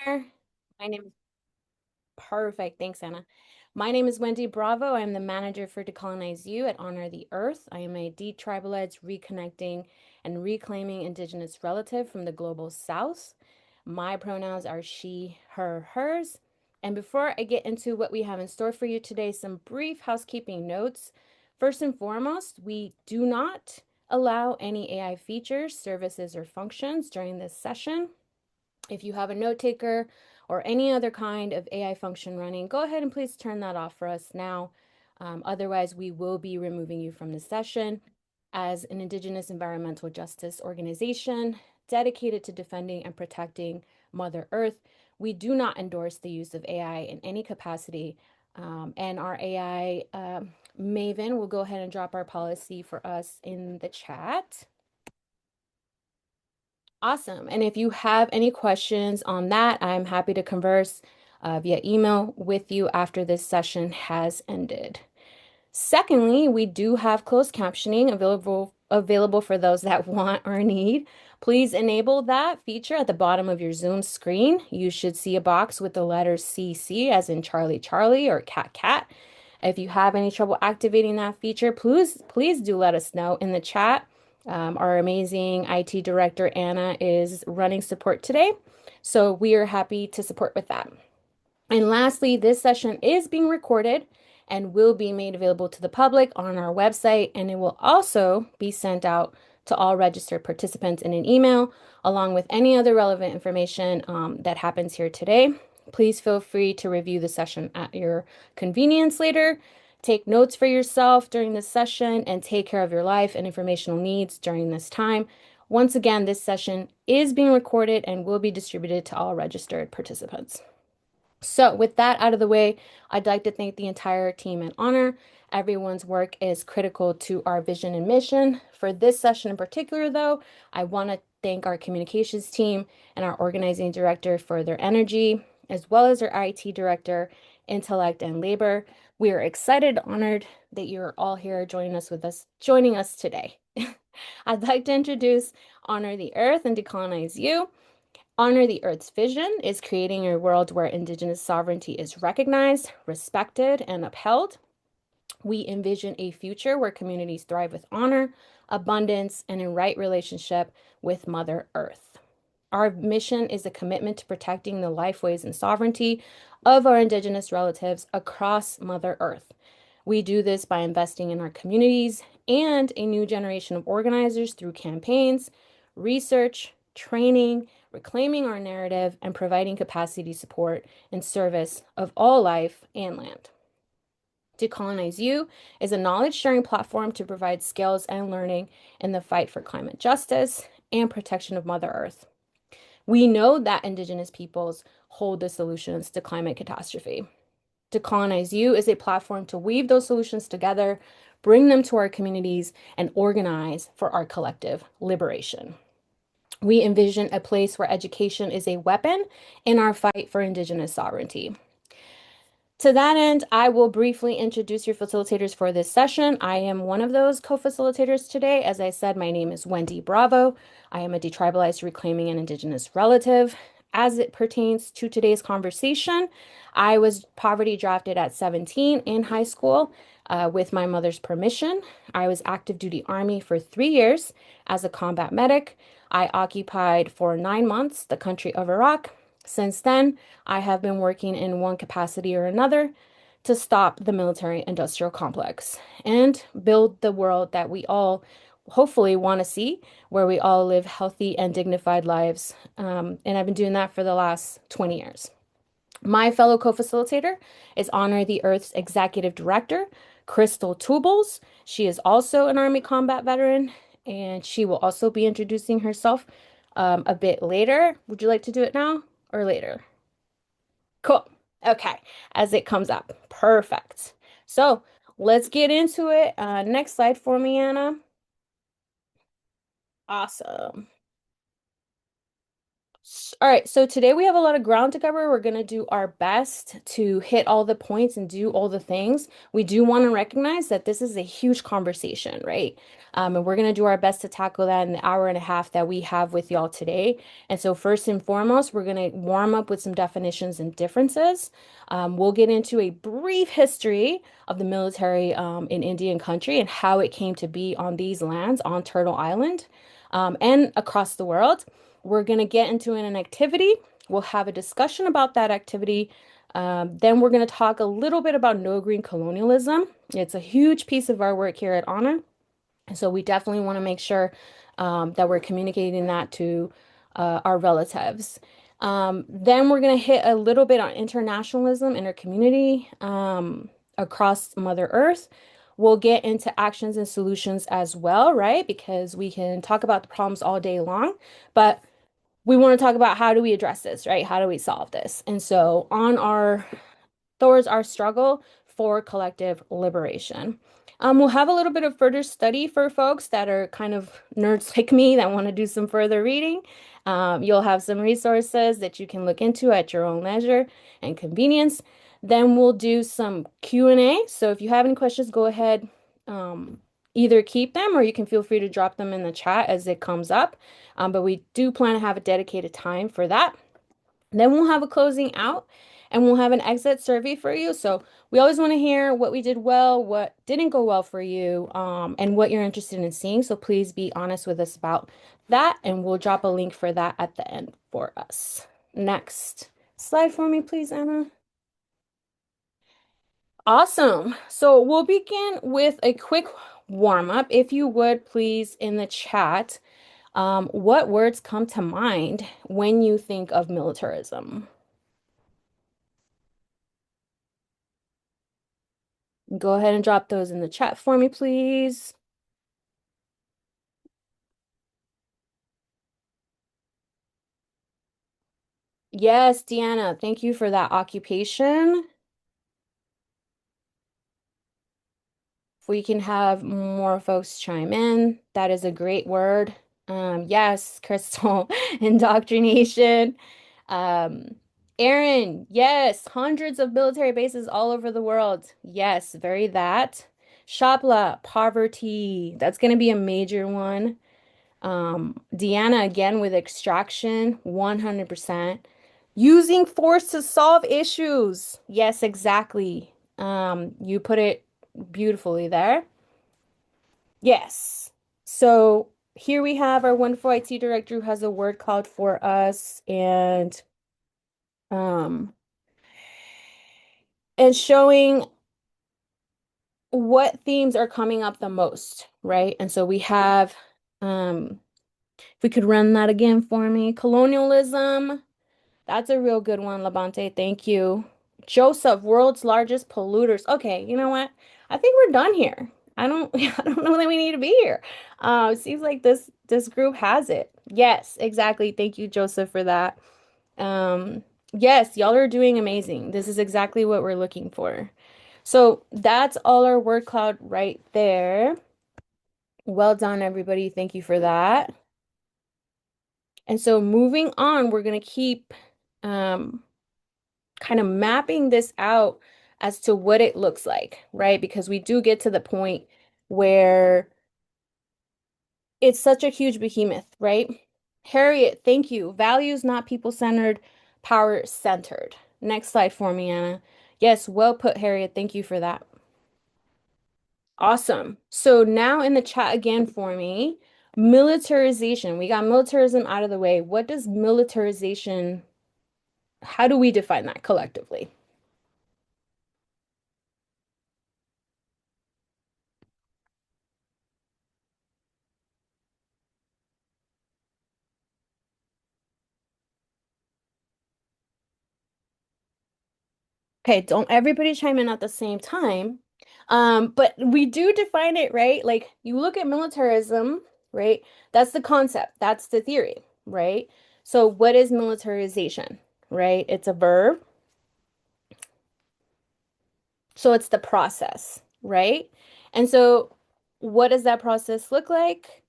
My name is Perfect. Thanks, Anna. My name is Wendy Bravo. I'm the manager for Decolonize U at Honor the Earth. I am a detribalized, reconnecting, and reclaiming Indigenous relative from the global South. My pronouns are she, her, hers. And before I get into what we have in store for you today, some brief housekeeping notes. First and foremost, we do not allow any AI features, services, or functions during this session. If you have a note taker or any other kind of AI function running, go ahead and please turn that off for us now. Otherwise, we will be removing you from the session. As an Indigenous environmental justice organization dedicated to defending and protecting Mother Earth, we do not endorse the use of AI in any capacity. And our AI Maven will go ahead and drop our policy for us in the chat. Awesome. And if you have any questions on that, I'm happy to converse via email with you after this session has ended. Secondly, we do have closed captioning available for those that want or need. Please enable that feature at the bottom of your Zoom screen. You should see a box with the letters CC as in Charlie Charlie or Cat Cat. If you have any trouble activating that feature, please do let us know in the chat. Our amazing IT director, Anna, is running support today, so we are happy to support with that. And lastly, this session is being recorded and will be made available to the public on our website, and it will also be sent out to all registered participants in an email, along with any other relevant information that happens here today. Please feel free to review the session at your convenience later. Take notes for yourself during this session and take care of your life and informational needs during this time. Once again, this session is being recorded and will be distributed to all registered participants. So, with that out of the way, I'd like to thank the entire team at Honor. Everyone's work is critical to our vision and mission. For this session in particular, though, I want to thank our communications team and our organizing director for their energy, as well as our IT director, intellect, and labor. We are excited, honored that you're all here joining us today. I'd like to introduce Honor the Earth and Decolonize U. Honor the Earth's vision is creating a world where Indigenous sovereignty is recognized, respected, and upheld. We envision a future where communities thrive with honor, abundance, and in right relationship with Mother Earth. Our mission is a commitment to protecting the lifeways and sovereignty of our Indigenous relatives across Mother Earth. We do this by investing in our communities and a new generation of organizers through campaigns, research, training, reclaiming our narrative, and providing capacity support in service of all life and land. Decolonize U is a knowledge sharing platform to provide skills and learning in the fight for climate justice and protection of Mother Earth. We know that Indigenous peoples hold the solutions to climate catastrophe. Decolonize U is a platform to weave those solutions together, bring them to our communities, and organize for our collective liberation. We envision a place where education is a weapon in our fight for Indigenous sovereignty. To that end, I will briefly introduce your facilitators for this session. I am one of those co-facilitators today. As I said, my name is Wendy Bravo. I am a detribalized, reclaiming, and Indigenous relative. As it pertains to today's conversation, I was poverty drafted at 17 in high school with my mother's permission. I was active duty Army for 3 years as a combat medic. I occupied for 9 months the country of Iraq. Since then, I have been working in one capacity or another to stop the military industrial complex and build the world that we all hopefully want to see, where we all live healthy and dignified lives. And I've been doing that for the last 20 years. My fellow co-facilitator is Honor the Earth's executive director, Krystal. She is also an Army combat veteran, and she will also be introducing herself a bit later. Would you like to do it now or later? Cool. Okay, as it comes up. Perfect. So let's get into it. Next slide for me, Anna. Awesome. All right, so today we have a lot of ground to cover. We're going to do our best to hit all the points and do all the things. We do want to recognize that this is a huge conversation, right? And we're going to do our best to tackle that in the hour and a half that we have with y'all today. And so, first and foremost, we're going to warm up with some definitions and differences. We'll get into a brief history of the military in Indian country and how it came to be on these lands on Turtle Island and across the world. We're going to get into an activity. We'll have a discussion about that activity. Then we're going to talk a little bit about no green colonialism. It's a huge piece of our work here at Honor. And so we definitely want to make sure that we're communicating that to our relatives. Then we're going to hit a little bit on internationalism in our community across Mother Earth. We'll get into actions and solutions as well, right? Because we can talk about the problems all day long, but we want to talk about how do we address this, right? How do we solve this? And so on our towards our struggle for collective liberation. We'll have a little bit of further study for folks that are kind of nerds like me that want to do some further reading. You'll have some resources that you can look into at your own leisure and convenience. Then we'll do some Q&A. So if you have any questions, go ahead, either keep them or you can feel free to drop them in the chat as it comes up. But we do plan to have a dedicated time for that. Then we'll have a closing out and we'll have an exit survey for you. So we always want to hear what we did well, what didn't go well for you, and what you're interested in seeing. So please be honest with us about that, and we'll drop a link for that at the end for us. Next slide for me, please, Anna. Awesome. So we'll begin with a quick warm up. If you would please in the chat, what words come to mind when you think of militarism? Go ahead and drop those in the chat for me, please. Yes, Deanna, thank you for that occupation. If we can have more folks chime in, that is a great word. Yes, Krystal, indoctrination. Um, Aaron, yes, hundreds of military bases all over the world. Yes, very that. Shapla, poverty. That's going to be a major one. Deanna again with extraction, 100%. Using force to solve issues. Yes, exactly. You put it beautifully there. Yes. So here we have our wonderful IT director who has a word cloud for us um and showing what themes are coming up the most, right? And so we have if we could run that again for me, colonialism. That's a real good one, Labante. Thank you. Joseph, world's largest polluters. Okay, you know what? I think we're done here. I don't I don't know that we need to be here. It seems like this group has it. Yes, exactly. Thank you, Joseph, for that. Um, yes, y'all are doing amazing. This is exactly what we're looking for. So that's all our word cloud right there. Well done, everybody. Thank you for that. And so moving on, we're gonna keep um kind of mapping this out as to what it looks like, right? Because we do get to the point where it's such a huge behemoth, right? Harriet, thank you. Values, not people-centered, power-centered. Next slide for me, Anna. Yes, well put, Harriet. Thank you for that. Awesome. So now in the chat again for me, militarization. We got militarism out of the way. What does militarization, how do we define that collectively? Okay, don't everybody chime in at the same time. But we do define it, right? Like you look at militarism, right? That's the concept, that's the theory, right? So what is militarization, right? It's a verb. So it's the process, right? And so what does that process look like?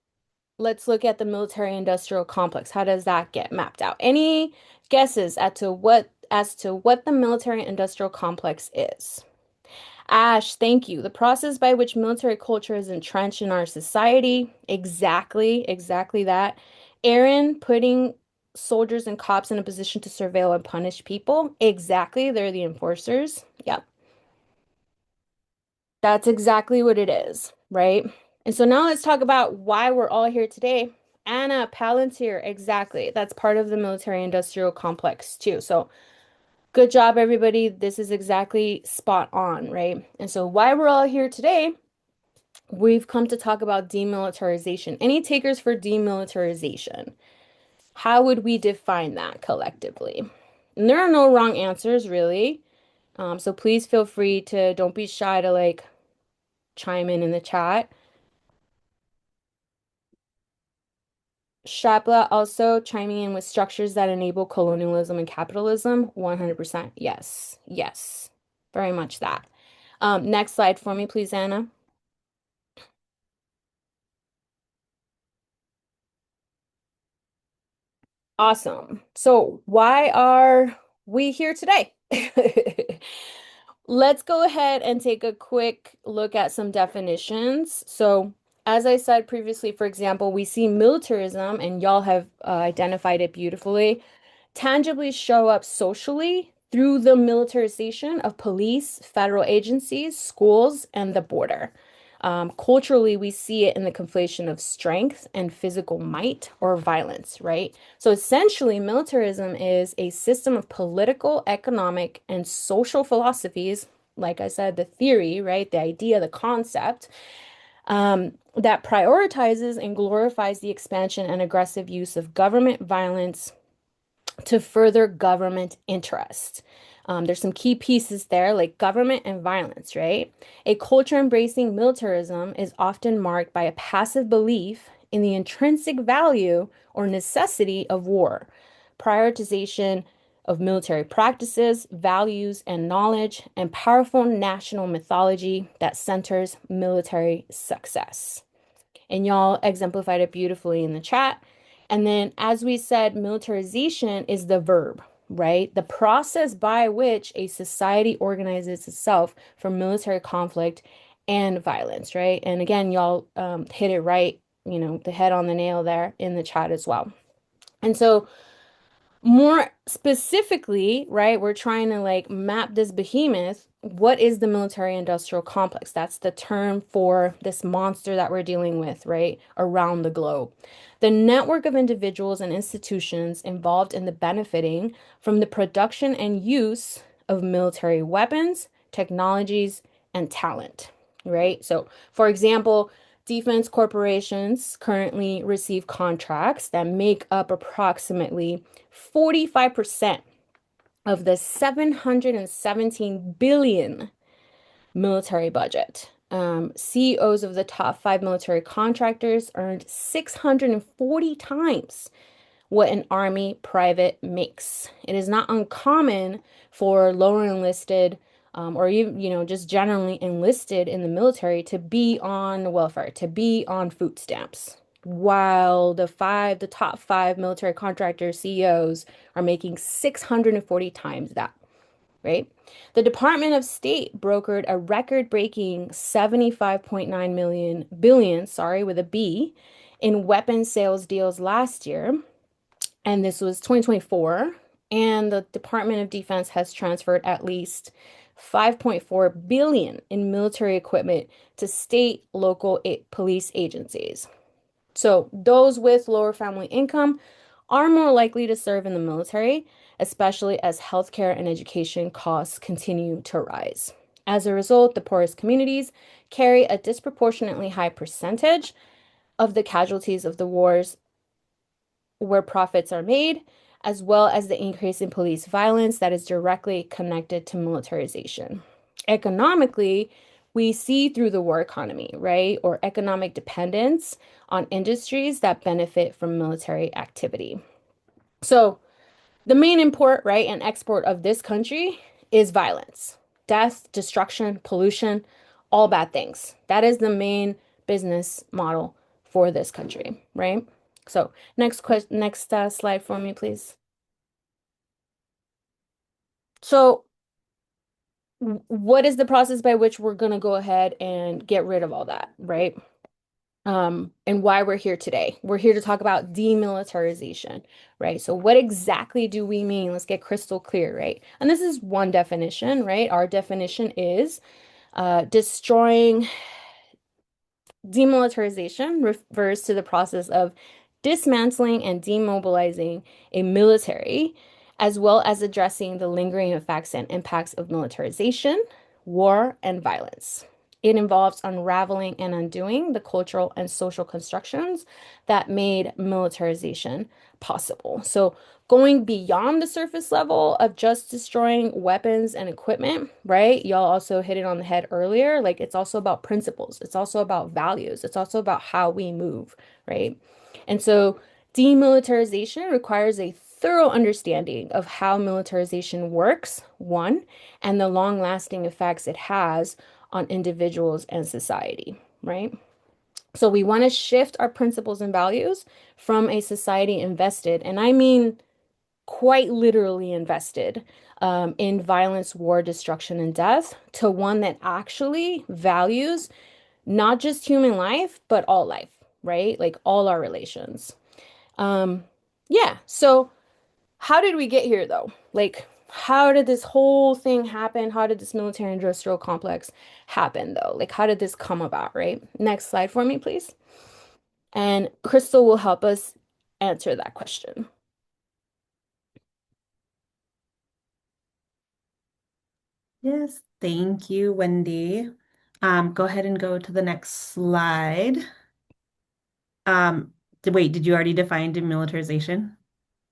let's look at the military-industrial complex. How does that get mapped out? Any guesses as to what the military-industrial complex is? Ash, thank you. The process by which military culture is entrenched in our society. Exactly that. Aaron, putting soldiers and cops in a position to surveil and punish people. Exactly. They're the enforcers. Yep. That's exactly what it is, right? And so now let's talk about why we're all here today. Anna, Palantir, exactly. That's part of the military industrial complex too. So good job, everybody. This is exactly spot on, right? And so why we're all here today, we've come to talk about demilitarization. Any takers for demilitarization? How would we define that collectively? And there are no wrong answers, really. So please feel free to, don't be shy to like chime in the chat. Shapla also chiming in with structures that enable colonialism and capitalism. 100%. Yes. Yes. Very much that. Next slide for me, please, Anna. Awesome. So, why are we here today? Let's go ahead and take a quick look at some definitions. So, as I said previously, for example, we see militarism, and y'all have identified it beautifully, tangibly show up socially through the militarization of police, federal agencies, schools, and the border. Culturally, we see it in the conflation of strength and physical might or violence, right? So essentially, militarism is a system of political, economic, and social philosophies. Like I said, the theory, right? The idea, the concept, that prioritizes and glorifies the expansion and aggressive use of government violence to further government interest. There's some key pieces there, like government and violence, right? A culture embracing militarism is often marked by a passive belief in the intrinsic value or necessity of war, prioritization of military practices, values, and knowledge, and powerful national mythology that centers military success. And y'all exemplified it beautifully in the chat. And then, as we said, militarization is the verb, right? The process by which a society organizes itself for military conflict and violence, right? And again, y'all hit it right, the head on the nail there in the chat as well. And so, more specifically, right, we're trying to like map this behemoth. What is the military industrial complex? That's the term for this monster that we're dealing with, right, around the globe. The network of individuals and institutions involved in the benefiting from the production and use of military weapons, technologies, and talent, right? So, for example, defense corporations currently receive contracts that make up approximately 45% of the 717 billion military budget. CEOs of the top five military contractors earned 640 times what an army private makes. It is not uncommon for lower enlisted or even, just generally enlisted in the military to be on welfare, to be on food stamps, while the top five military contractor CEOs are making 640 times that, right? The Department of State brokered a record-breaking 75.9 billion, sorry, with a B, in weapons sales deals last year, and this was 2024, and the Department of Defense has transferred at least 5.4 billion in military equipment to state, local police agencies. So those with lower family income are more likely to serve in the military, especially as healthcare and education costs continue to rise. As a result, the poorest communities carry a disproportionately high percentage of the casualties of the wars where profits are made, as well as the increase in police violence that is directly connected to militarization. Economically, we see through the war economy, right? Or economic dependence on industries that benefit from military activity. So, the main import, right, and export of this country is violence, death, destruction, pollution, all bad things. That is the main business model for this country, right? So next slide for me, please. So what is the process by which we're going to go ahead and get rid of all that, right? And why we're here today. We're here to talk about demilitarization, right? So what exactly do we mean? Let's get crystal clear, right? And this is one definition, right? Our definition is destroying. Demilitarization refers to the process of dismantling and demobilizing a military, as well as addressing the lingering effects and impacts of militarization, war, and violence. It involves unraveling and undoing the cultural and social constructions that made militarization possible. So, going beyond the surface level of just destroying weapons and equipment, right? Y'all also hit it on the head earlier. Like it's also about principles, it's also about values, it's also about how we move, right? And so demilitarization requires a thorough understanding of how militarization works, one, and the long-lasting effects it has on individuals and society, right? So we want to shift our principles and values from a society invested, and I mean quite literally invested in violence, war, destruction, and death to one that actually values not just human life, but all life, right? Like all our relations. Um, yeah. So how did we get here though? Like, how did this whole thing happen? How did this military industrial complex happen though? Like, how did this come about, right? Next slide for me, please. And Krystal will help us answer that question. Yes, thank you, Wendy. Go ahead and go to the next slide. Um, Wait, did you already define demilitarization?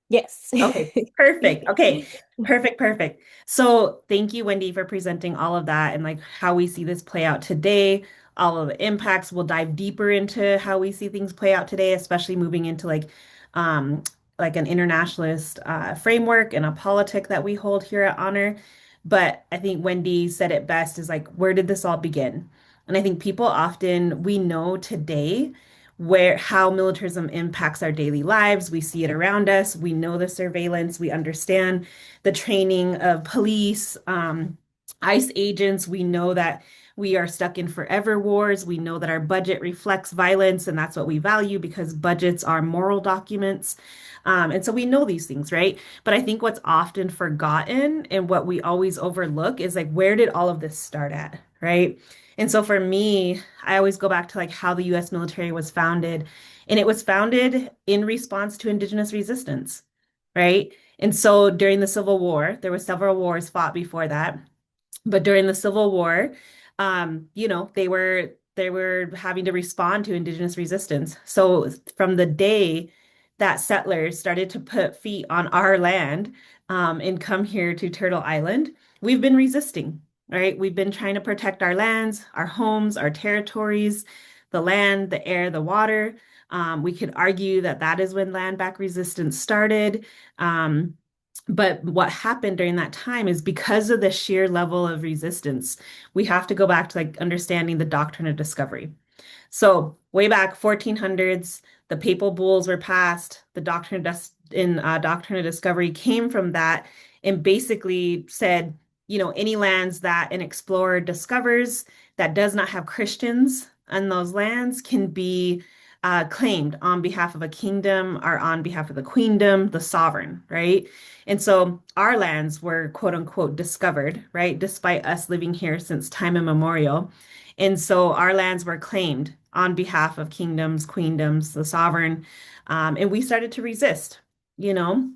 Yes. Okay, perfect. Okay, perfect, perfect. So thank you, Wendy, for presenting all of that and like how we see this play out today, all of the impacts. We'll dive deeper into how we see things play out today, especially moving into um like an internationalist framework and a politic that we hold here at Honor. But I think Wendy said it best is like, where did this all begin? And I think people often we know today where how militarism impacts our daily lives. We see it around us. We know the surveillance. We understand the training of police, ICE agents. We know that we are stuck in forever wars. We know that our budget reflects violence, and that's what we value because budgets are moral documents. And so we know these things, right? But I think what's often forgotten and what we always overlook is like, where did all of this start at, right? And so for me, I always go back to like how the US military was founded, and it was founded in response to Indigenous resistance, right? And so during the Civil War, there were several wars fought before that. But during the Civil War, they were having to respond to Indigenous resistance. So from the day that settlers started to put feet on our land, and come here to Turtle Island, we've been resisting, right? We've been trying to protect our lands, our homes, our territories, the land, the air, the water. We could argue that that is when land back resistance started. But what happened during that time is because of the sheer level of resistance, we have to go back to like understanding the doctrine of discovery. So way back 1400s, the papal bulls were passed. The doctrine of discovery came from that and basically said, any lands that an explorer discovers that does not have Christians on those lands can be claimed on behalf of a kingdom or on behalf of the queendom, the sovereign, right? And so our lands were quote unquote discovered, right? Despite us living here since time immemorial. And so our lands were claimed on behalf of kingdoms, queendoms, the sovereign. And we started to resist, you know?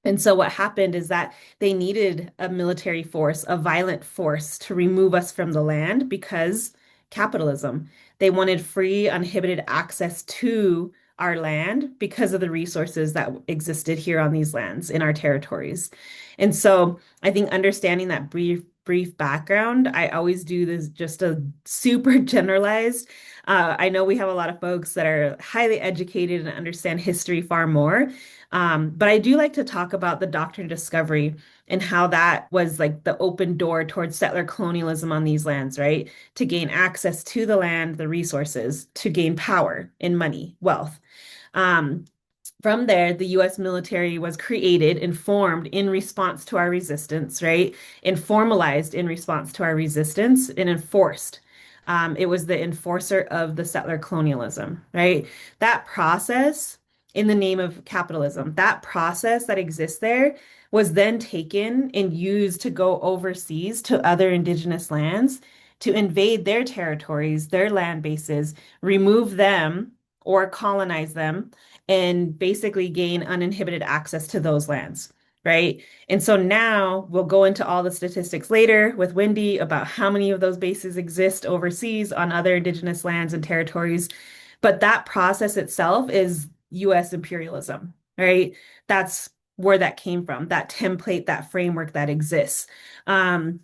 And so what happened is that they needed a military force, a violent force to remove us from the land because capitalism. They wanted free, uninhibited access to our land because of the resources that existed here on these lands in our territories. And so I think understanding that brief background. I always do this just a super generalized. I know we have a lot of folks that are highly educated and understand history far more. But I do like to talk about the doctrine of discovery and how that was like the open door towards settler colonialism on these lands, right? To gain access to the land, the resources, to gain power and money, wealth. Um, from there, the US military was created and formed in response to our resistance, right? And formalized in response to our resistance and enforced. It was the enforcer of the settler colonialism, right? That process, in the name of capitalism, that process that exists there was then taken and used to go overseas to other indigenous lands to invade their territories, their land bases, remove them or colonize them and basically gain uninhibited access to those lands, right? And so now we'll go into all the statistics later with Wendy about how many of those bases exist overseas on other indigenous lands and territories. But that process itself is US imperialism, right? That's where that came from, that template, that framework that exists. Um,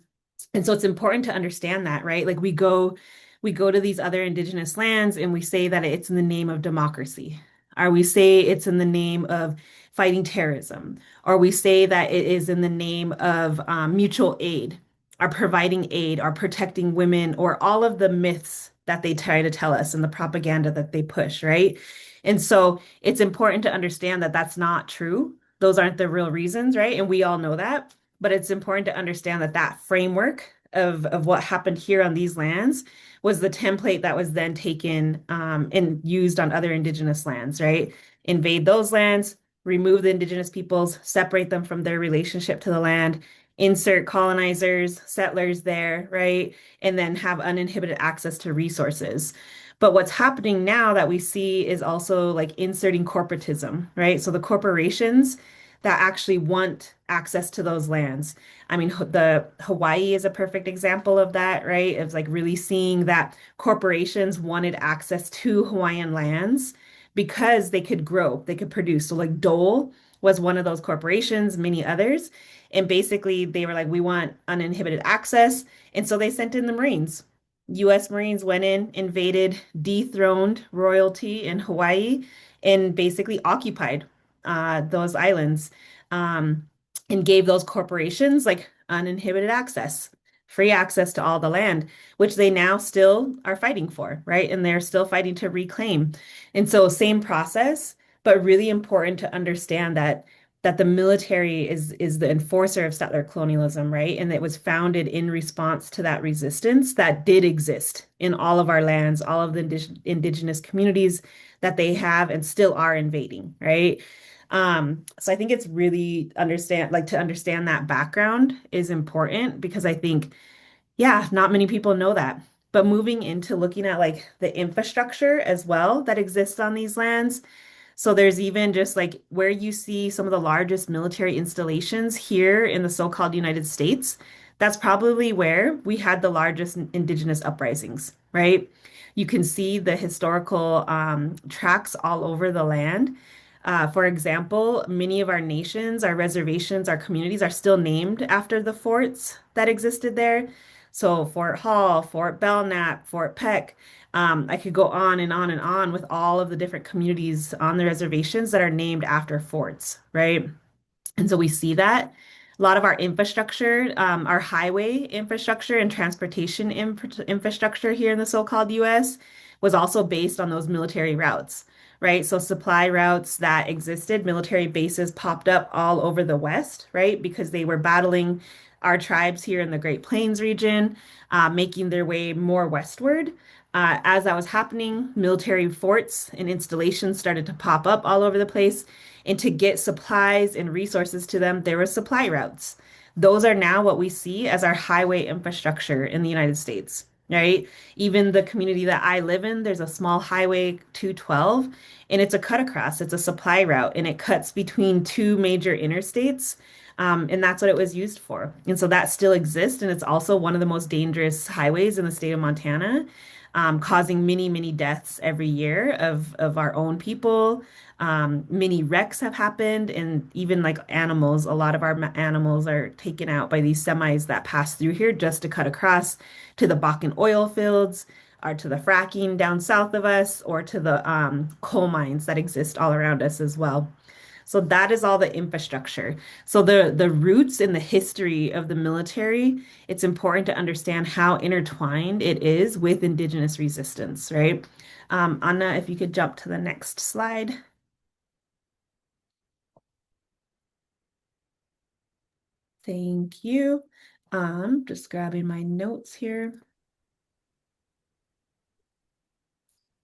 and so it's important to understand that, right? Like we go to these other indigenous lands and we say that it's in the name of democracy, or we say it's in the name of fighting terrorism, or we say that it is in the name of mutual aid, or providing aid, or protecting women, or all of the myths that they try to tell us and the propaganda that they push, right? And so it's important to understand that that's not true. Those aren't the real reasons, right? And we all know that. But it's important to understand that that framework of what happened here on these lands was the template that was then taken and used on other indigenous lands, right? Invade those lands, remove the indigenous peoples, separate them from their relationship to the land, insert colonizers, settlers there, right? And then have uninhibited access to resources. But what's happening now that we see is also like inserting corporatism, right? So the corporations that actually want access to those lands. I mean, the Hawaii is a perfect example of that, right? It's like really seeing that corporations wanted access to Hawaiian lands because they could grow, they could produce. So like Dole was one of those corporations, many others. And basically they were like, we want uninhibited access. And so they sent in the Marines. US Marines went in, invaded, dethroned royalty in Hawaii, and basically occupied those islands um, and gave those corporations like uninhibited access, free access to all the land, which they now still are fighting for, right? And they're still fighting to reclaim. And so same process, but really important to understand that the military is the enforcer of settler colonialism, right? And it was founded in response to that resistance that did exist in all of our lands, all of the indigenous communities that they have and still are invading, right? So I think it's really to understand that background is important because I think, yeah, not many people know that. But moving into looking at like the infrastructure as well that exists on these lands. So there's even just like where you see some of the largest military installations here in the so-called United States, that's probably where we had the largest indigenous uprisings, right? You can see the historical tracks all over the land. For example, many of our nations, our reservations, our communities are still named after the forts that existed there. So Fort Hall, Fort Belknap, Fort Peck. I could go on and on and on with all of the different communities on the reservations that are named after forts, right? And so we see that a lot of our infrastructure, our highway infrastructure and transportation infrastructure here in the so-called US was also based on those military routes, right? So supply routes that existed, military bases popped up all over the West, right? Because they were battling our tribes here in the Great Plains region, making their way more westward. As that was happening, military forts and installations started to pop up all over the place. And to get supplies and resources to them, there were supply routes. Those are now what we see as our highway infrastructure in the United States, right? Even the community that I live in, there's a small highway 212, and it's a cut across, it's a supply route, and it cuts between two major interstates. And that's what it was used for. And so that still exists, and it's also one of the most dangerous highways in the state of Montana. causing many, many deaths every year of our own people. Many wrecks have happened, and even like animals, a lot of our animals are taken out by these semis that pass through here just to cut across to the Bakken oil fields, or to the fracking down south of us, or to the coal mines that exist all around us as well. So that is all the infrastructure. So the roots in the history of the military, it's important to understand how intertwined it is with Indigenous resistance, right? Anna, if you could jump to the next slide. Thank you. Just grabbing my notes here.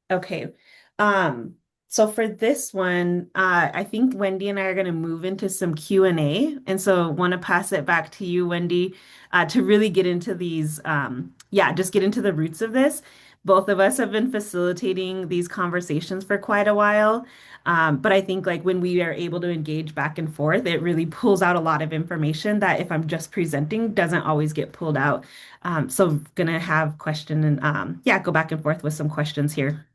Okay. Um, so for this one, I think Wendy and I are going to move into some Q&A. And so want to pass it back to you, Wendy, to really get into these, yeah, just get into the roots of this. Both of us have been facilitating these conversations for quite a while. But I think like when we are able to engage back and forth, it really pulls out a lot of information that if I'm just presenting doesn't always get pulled out. So gonna have question and yeah, go back and forth with some questions here.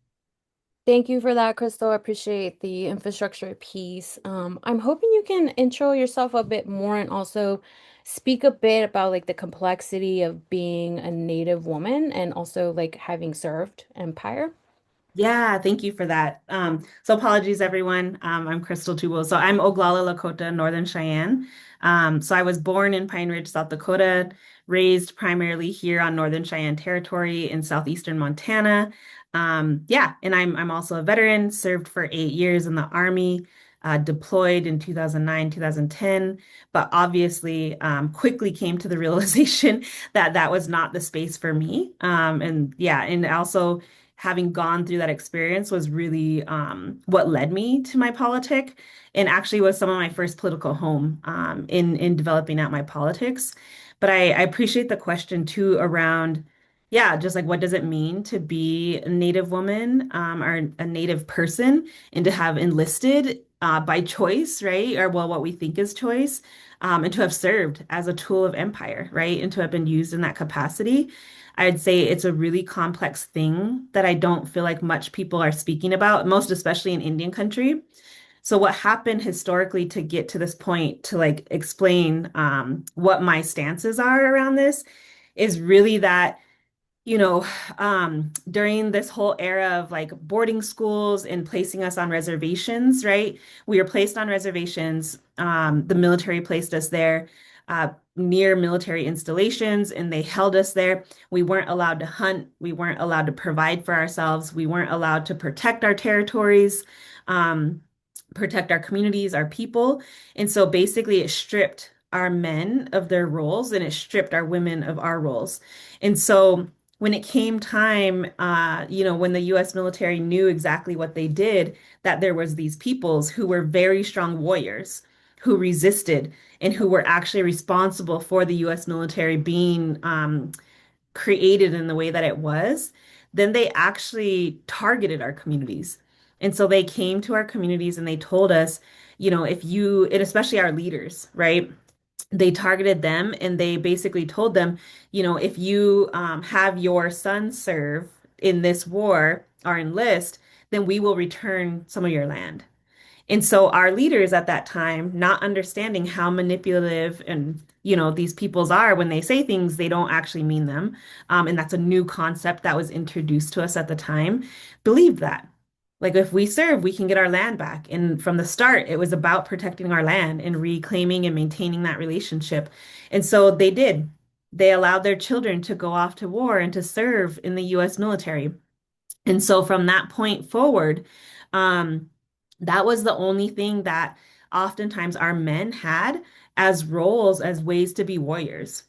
Thank you for that, Krystal. I appreciate the infrastructure piece. I'm hoping you can intro yourself a bit more and also speak a bit about like the complexity of being a Native woman and also like having served Empire. Yeah, thank you for that. So apologies, everyone. I'm Krystal Tubal. So I'm Oglala Lakota, Northern Cheyenne. So I was born in Pine Ridge, South Dakota, raised primarily here on Northern Cheyenne territory in southeastern Montana. Yeah, and I'm also a veteran, served for 8 years in the Army, deployed in 2009, 2010, but obviously quickly came to the realization that that was not the space for me. And yeah, and also having gone through that experience was really what led me to my politic and actually was some of my first political home in developing out my politics. But I appreciate the question too around, yeah, just like what does it mean to be a Native woman or a Native person and to have enlisted by choice, right? Or well, what we think is choice, and to have served as a tool of empire, right? And to have been used in that capacity. I'd say it's a really complex thing that I don't feel like much people are speaking about, most especially in Indian country. So what happened historically to get to this point to like explain what my stances are around this is really that you know, during this whole era of like boarding schools and placing us on reservations, right? We were placed on reservations. The military placed us there near military installations and they held us there. We weren't allowed to hunt. We weren't allowed to provide for ourselves. We weren't allowed to protect our territories, um, protect our communities, our people. And so basically, it stripped our men of their roles and it stripped our women of our roles. And so, when it came time, when the US military knew exactly what they did, that there was these peoples who were very strong warriors who resisted and who were actually responsible for the US military being created in the way that it was, then they actually targeted our communities. And so they came to our communities and they told us, if you, and especially our leaders, right? They targeted them and they basically told them, if you have your son serve in this war or enlist, then we will return some of your land. And so our leaders at that time, not understanding how manipulative and these peoples are when they say things, they don't actually mean them. And that's a new concept that was introduced to us at the time, believed that. Like if we serve, we can get our land back. And from the start, it was about protecting our land and reclaiming and maintaining that relationship. And so they did. They allowed their children to go off to war and to serve in the US military. And so from that point forward, um, that was the only thing that oftentimes our men had as roles, as ways to be warriors.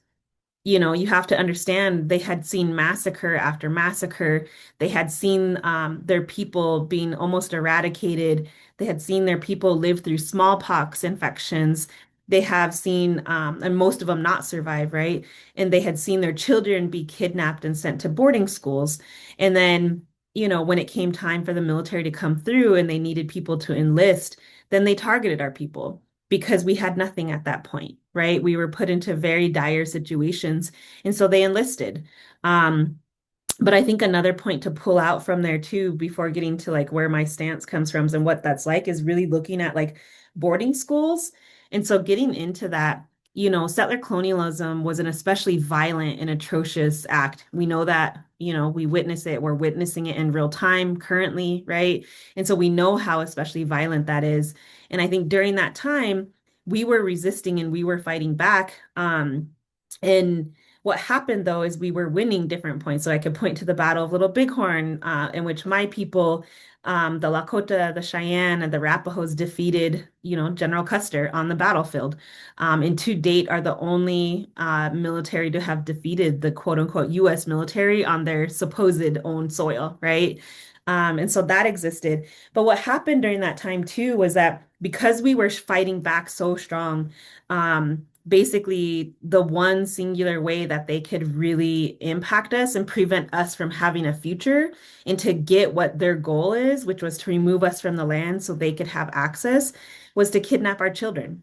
You have to understand they had seen massacre after massacre. They had seen their people being almost eradicated. They had seen their people live through smallpox infections. They have seen, and most of them not survive, right? And they had seen their children be kidnapped and sent to boarding schools. And then, when it came time for the military to come through and they needed people to enlist, then they targeted our people because we had nothing at that point, right? We were put into very dire situations. And so they enlisted. Um, But I think another point to pull out from there too, before getting to like where my stance comes from and what that's like, is really looking at like boarding schools. And so getting into that, settler colonialism was an especially violent and atrocious act. We know that, we witness it, we're witnessing it in real time currently, right? And so we know how especially violent that is. And I think during that time, we were resisting and we were fighting back. And what happened though is we were winning different points. So I could point to the Battle of Little Bighorn, in which my people, the Lakota, the Cheyenne, and the Arapahoes defeated, General Custer on the battlefield. And to date are the only military to have defeated the quote unquote US military on their supposed own soil, right? And so that existed. But what happened during that time too was that because we were fighting back so strong, basically the one singular way that they could really impact us and prevent us from having a future and to get what their goal is, which was to remove us from the land so they could have access, was to kidnap our children,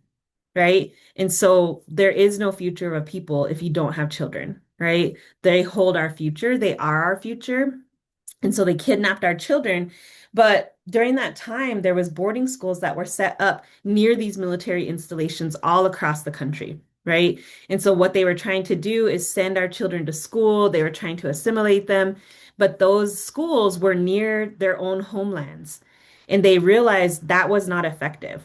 right? And so there is no future of a people if you don't have children, right? They hold our future, they are our future. And so they kidnapped our children. But during that time, there was boarding schools that were set up near these military installations all across the country, right? And so what they were trying to do is send our children to school. They were trying to assimilate them, but those schools were near their own homelands. And they realized that was not effective.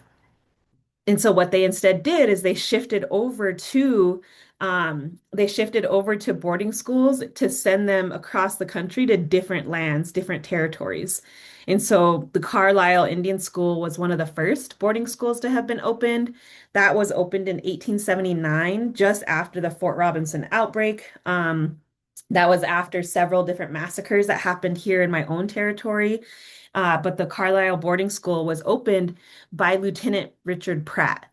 And so what they instead did is they shifted over to boarding schools to send them across the country to different lands, different territories. And so the Carlisle Indian School was one of the first boarding schools to have been opened. That was opened in 1879, just after the Fort Robinson outbreak. That was after several different massacres that happened here in my own territory. But the Carlisle boarding school was opened by Lieutenant Richard Pratt.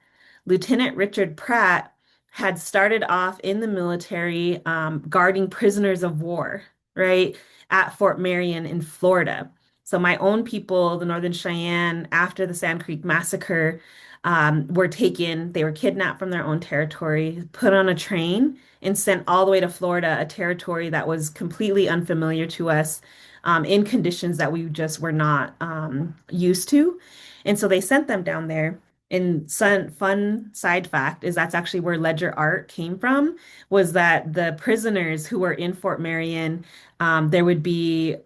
Lieutenant Richard Pratt had started off in the military, guarding prisoners of war, right, at Fort Marion in Florida. So my own people, the Northern Cheyenne, after the Sand Creek Massacre, were taken. They were kidnapped from their own territory, put on a train, and sent all the way to Florida, a territory that was completely unfamiliar to us, in conditions that we just were not used to. And so they sent them down there. And some fun side fact is that's actually where ledger art came from, was that the prisoners who were in Fort Marion, there would be,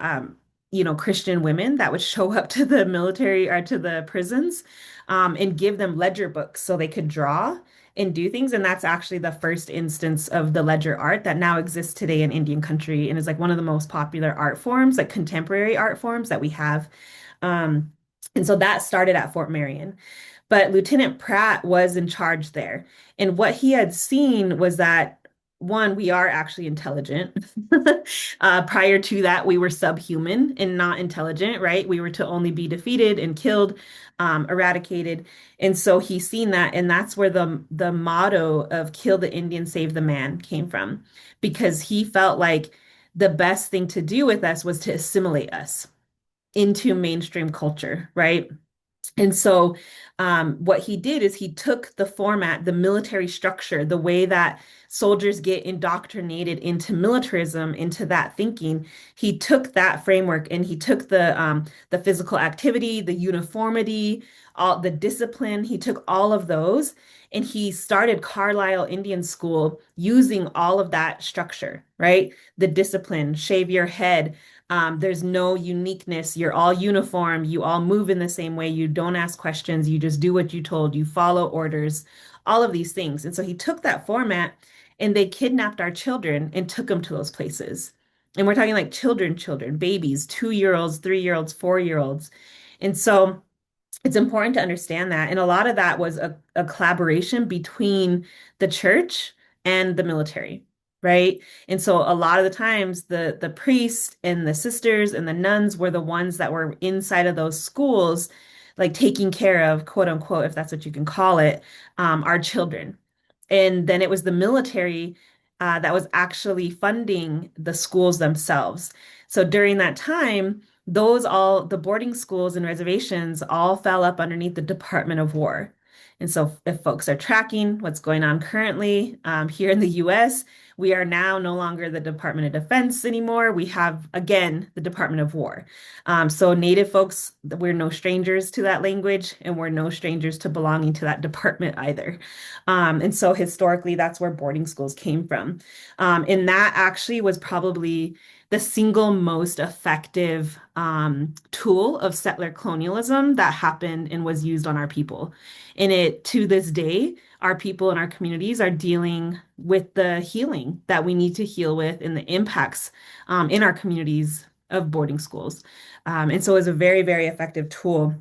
Christian women that would show up to the military or to the prisons, and give them ledger books so they could draw and do things. And that's actually the first instance of the ledger art that now exists today in Indian country and is like one of the most popular art forms, like contemporary art forms that we have. Um, and so that started at Fort Marion. But Lieutenant Pratt was in charge there. And what he had seen was that, one, we are actually intelligent. Prior to that, we were subhuman and not intelligent, right? We were to only be defeated and killed, eradicated. And so he's seen that, and that's where the motto of "kill the Indian, save the man" came from, because he felt like the best thing to do with us was to assimilate us into mainstream culture, right? And so, what he did is he took the format, the military structure, the way that soldiers get indoctrinated into militarism, into that thinking. He took that framework and he took the physical activity, the uniformity, all the discipline. He took all of those and he started Carlisle Indian School using all of that structure, right? The discipline, shave your head. There's no uniqueness. You're all uniform. You all move in the same way. You don't ask questions. You just do what you told. You follow orders, all of these things. And so he took that format and they kidnapped our children and took them to those places. And we're talking like children, babies, 2 year olds, 3 year olds, 4 year olds. And so it's important to understand that. And a lot of that was a collaboration between the church and the military, right? And so a lot of the times the priests and the sisters and the nuns were the ones that were inside of those schools, like taking care of, quote unquote, if that's what you can call it, our children. And then it was the military that was actually funding the schools themselves. So during that time, the boarding schools and reservations all fell up underneath the Department of War. And so if folks are tracking what's going on currently, here in the US, We are now no longer the Department of Defense anymore. We have, again, the Department of War. So Native folks, we're no strangers to that language, and we're no strangers to belonging to that department either. And so historically, that's where boarding schools came from. And that actually was probably the single most effective tool of settler colonialism that happened and was used on our people. And it, to this day, our people and our communities are dealing with the healing that we need to heal with and the impacts in our communities of boarding schools. And so it's a very, very effective tool.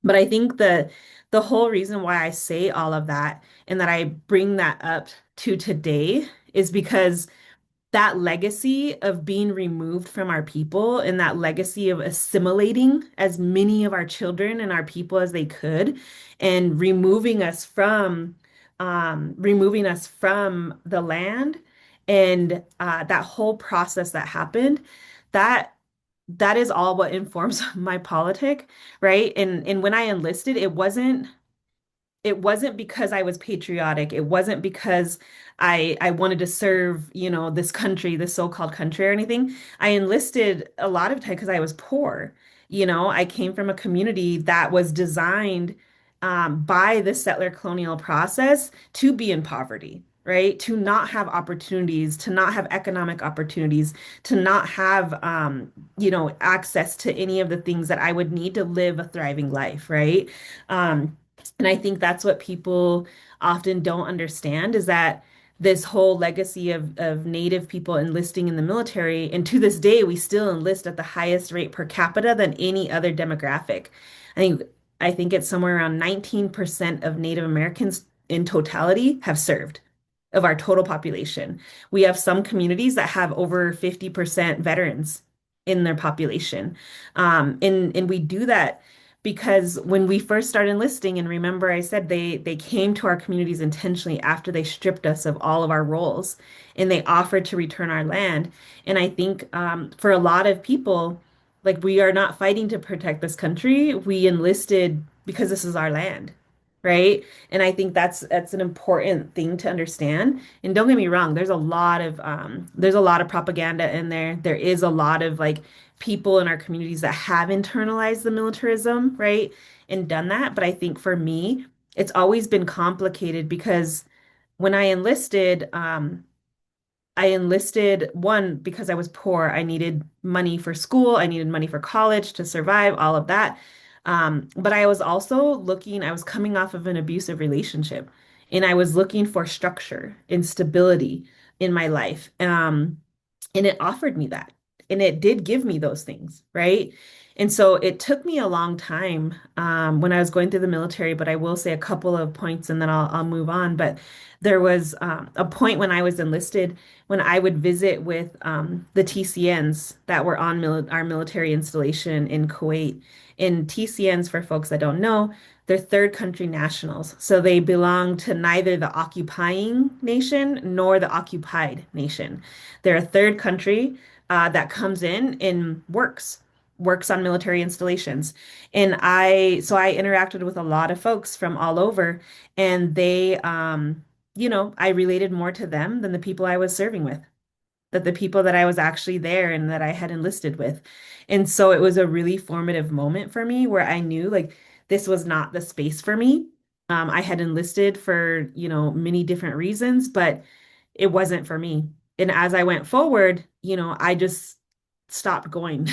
But I think the whole reason why I say all of that and that I bring that up to today is because that legacy of being removed from our people and that legacy of assimilating as many of our children and our people as they could and removing us from the land and that whole process that happened, that that is all what informs my politic, right? And when I enlisted, it wasn't because I was patriotic. It wasn't because I wanted to serve, this country, this so-called country or anything. I enlisted a lot of time because I was poor. I came from a community that was designed by the settler colonial process to be in poverty, right? To not have opportunities, to not have economic opportunities, to not have access to any of the things that I would need to live a thriving life, right? And I think that's what people often don't understand is that this whole legacy of Native people enlisting in the military, and to this day, we still enlist at the highest rate per capita than any other demographic. I think I think it's somewhere around 19% of Native Americans in totality have served of our total population. We have some communities that have over 50% veterans in their population. And we do that because when we first started enlisting, and remember I said they came to our communities intentionally after they stripped us of all of our roles and they offered to return our land. And I think for a lot of people, like we are not fighting to protect this country. We enlisted because this is our land, right? And I think that's an important thing to understand. And don't get me wrong, there's a lot of propaganda in there. There is a lot of like people in our communities that have internalized the militarism, right? And done that. But I think for me, it's always been complicated because when I enlisted one because I was poor. I needed money for school. I needed money for college to survive, all of that. But I was also I was coming off of an abusive relationship and I was looking for structure and stability in my life. And it offered me that. And it did give me those things, right? And so it took me a long time when I was going through the military, but I will say a couple of points and then I'll move on. But there was a point when I was enlisted when I would visit with the TCNs that were on our military installation in Kuwait. And TCNs, for folks that don't know, they're third country nationals. So they belong to neither the occupying nation nor the occupied nation. They're a third country that comes in and works on military installations. And so I interacted with a lot of folks from all over, and I related more to them than the people I was serving with, that the people that I was actually there and that I had enlisted with. And so it was a really formative moment for me where I knew like this was not the space for me. I had enlisted for, many different reasons, but it wasn't for me. And as I went forward, I just stopped going.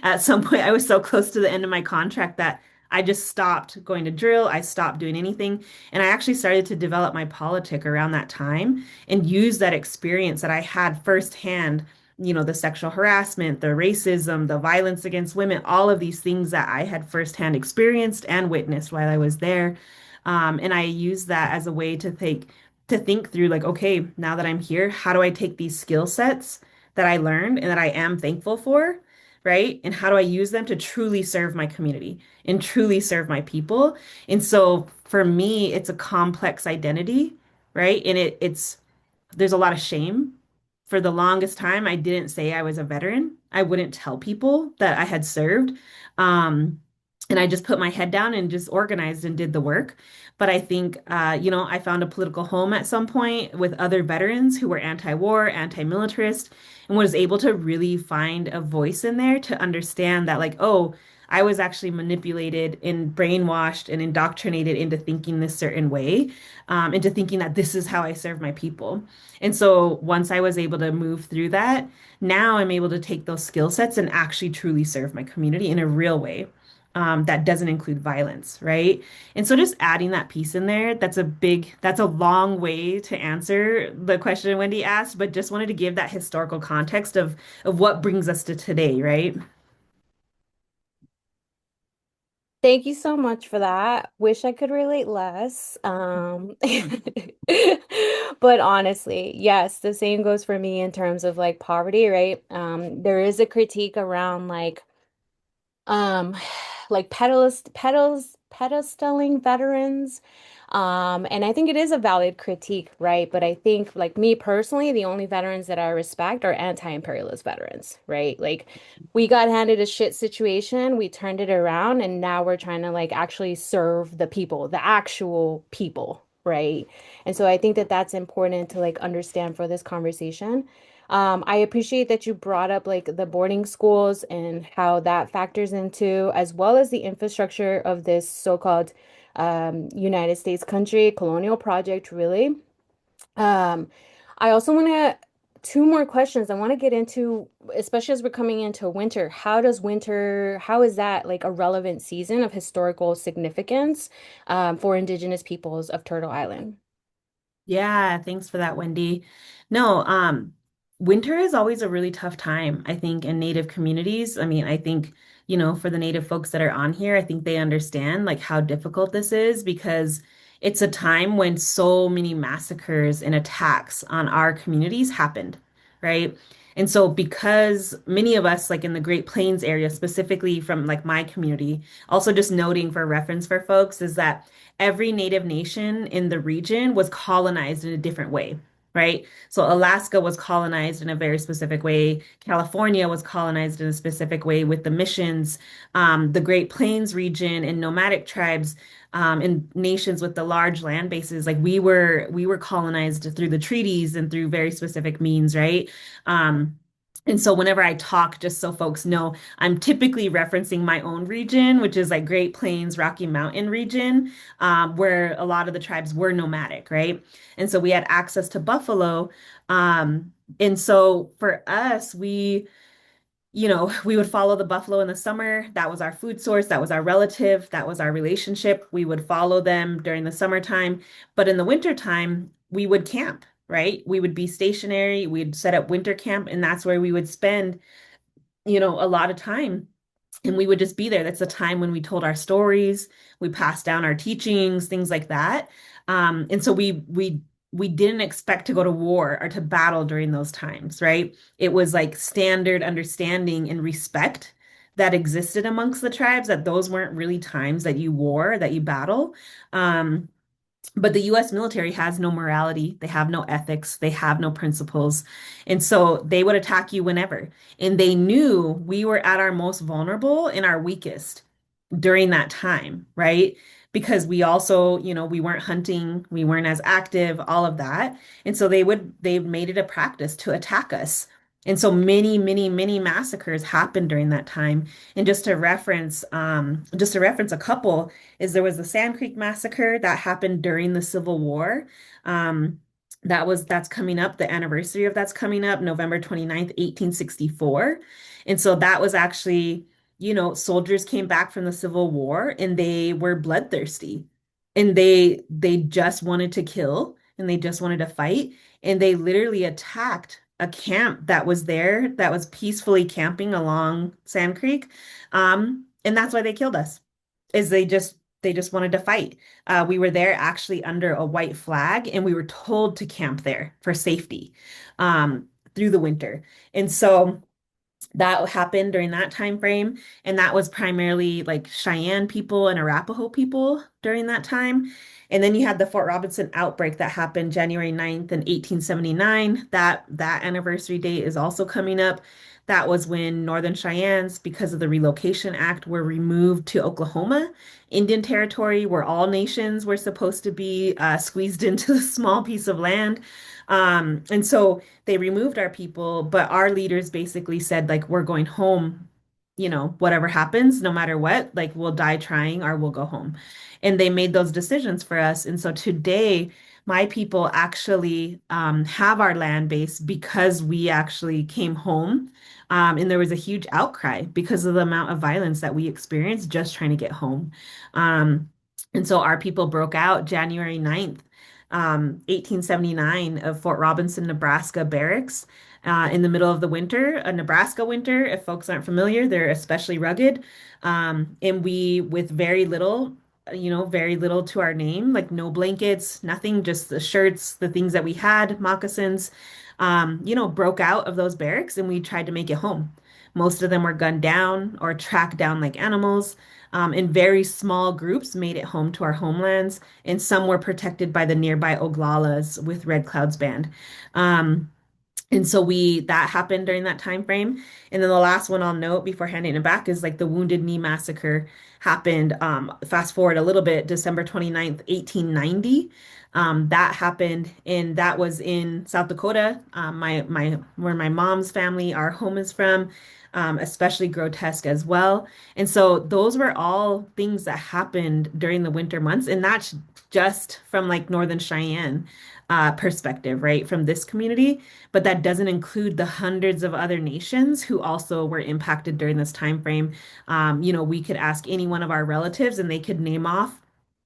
At some point, I was so close to the end of my contract that I just stopped going to drill. I stopped doing anything. And I actually started to develop my politic around that time and use that experience that I had firsthand, the sexual harassment, the racism, the violence against women, all of these things that I had firsthand experienced and witnessed while I was there. And I used that as a way to think through like, okay, now that I'm here, how do I take these skill sets that I learned and that I am thankful for, right? And how do I use them to truly serve my community and truly serve my people? And so for me, it's a complex identity, right? And there's a lot of shame. For the longest time, I didn't say I was a veteran. I wouldn't tell people that I had served. Um, And I just put my head down and just organized and did the work. But I think, I found a political home at some point with other veterans who were anti-war, anti-militarist, and was able to really find a voice in there to understand that, like, oh, I was actually manipulated and brainwashed and indoctrinated into thinking this certain way, into thinking that this is how I serve my people. And so once I was able to move through that, now I'm able to take those skill sets and actually truly serve my community in a real way, that doesn't include violence, right? And so just adding that piece in there, that's a long way to answer the question Wendy asked, but just wanted to give that historical context of what brings us to today, right? Thank you so much for that. Wish I could relate less. But honestly, yes, the same goes for me in terms of like poverty, right? There is a critique around um like pedestaling veterans, and I think it is a valid critique, right? But I think like me personally, the only veterans that I respect are anti-imperialist veterans, right? Like we got handed a shit situation, we turned it around, and now we're trying to like actually serve the people, the actual people, right? And so I think that that's important to like understand for this conversation. I appreciate that you brought up like the boarding schools and how that factors into, as well as the infrastructure of this so-called United States country, colonial project, really. Um, I also want to, two more questions I want to get into, especially as we're coming into winter. How is that like a relevant season of historical significance for Indigenous peoples of Turtle Island? Yeah, thanks for that, Wendy. No, winter is always a really tough time, I think, in Native communities. I mean, I think, for the Native folks that are on here, I think they understand like how difficult this is because it's a time when so many massacres and attacks on our communities happened, right? And so because many of us, like in the Great Plains area, specifically from like my community, also just noting for reference for folks is that every native nation in the region was colonized in a different way, right? So Alaska was colonized in a very specific way. California was colonized in a specific way with the missions. The Great Plains region and nomadic tribes, and nations with the large land bases, like we were colonized through the treaties and through very specific means, right? Um, and so whenever I talk, just so folks know, I'm typically referencing my own region, which is like Great Plains, Rocky Mountain region, where a lot of the tribes were nomadic, right? And so we had access to buffalo. And so for us, we would follow the buffalo in the summer. That was our food source. That was our relative. That was our relationship. We would follow them during the summertime. But in the wintertime, we would camp, right? We would be stationary. We'd set up winter camp, and that's where we would spend, a lot of time, and we would just be there. That's the time when we told our stories, we passed down our teachings, things like that. And so we didn't expect to go to war or to battle during those times, right? It was like standard understanding and respect that existed amongst the tribes, that those weren't really times that you war, that you battle. Um, but the US military has no morality, they have no ethics, they have no principles. And so they would attack you whenever. And they knew we were at our most vulnerable and our weakest during that time, right? Because we also, we weren't hunting, we weren't as active, all of that. And so they made it a practice to attack us. And so many, many, many massacres happened during that time. And just to reference a couple, is there was the Sand Creek Massacre that happened during the Civil War. Um, that's coming up, the anniversary of that's coming up, November 29th, 1864. And so that was actually, soldiers came back from the Civil War and they were bloodthirsty. And they just wanted to kill and they just wanted to fight. And they literally attacked a camp that was there that was peacefully camping along Sand Creek. And that's why they killed us, is they just wanted to fight. We were there actually under a white flag, and we were told to camp there for safety, through the winter. And so that happened during that time frame, and that was primarily like Cheyenne people and Arapaho people during that time. And then you had the Fort Robinson outbreak that happened January 9th in 1879. That anniversary date is also coming up. that was when Northern Cheyennes, because of the Relocation Act, were removed to Oklahoma, Indian Territory, where all nations were supposed to be squeezed into a small piece of land. And so they removed our people, but our leaders basically said, like, we're going home, whatever happens, no matter what, like, we'll die trying or we'll go home. And they made those decisions for us. And so today, my people actually have our land base because we actually came home. And there was a huge outcry because of the amount of violence that we experienced just trying to get home. Um, and so our people broke out January 9th, 1879, of Fort Robinson, Nebraska barracks in the middle of the winter, a Nebraska winter. If folks aren't familiar, they're especially rugged. And we, with very little to our name, like no blankets, nothing, just the shirts, the things that we had, moccasins, broke out of those barracks and we tried to make it home. Most of them were gunned down or tracked down like animals. And very small groups made it home to our homelands, and some were protected by the nearby Oglalas with Red Cloud's band. Um, and so that happened during that time frame. And then the last one I'll note before handing it back is like the Wounded Knee Massacre happened. Fast forward a little bit, December 29th, 1890. That happened, and that was in South Dakota, where my mom's family, our home is from, especially grotesque as well. And so those were all things that happened during the winter months, and that's just from like Northern Cheyenne perspective, right? From this community, but that doesn't include the hundreds of other nations who also were impacted during this time frame. We could ask any one of our relatives, and they could name off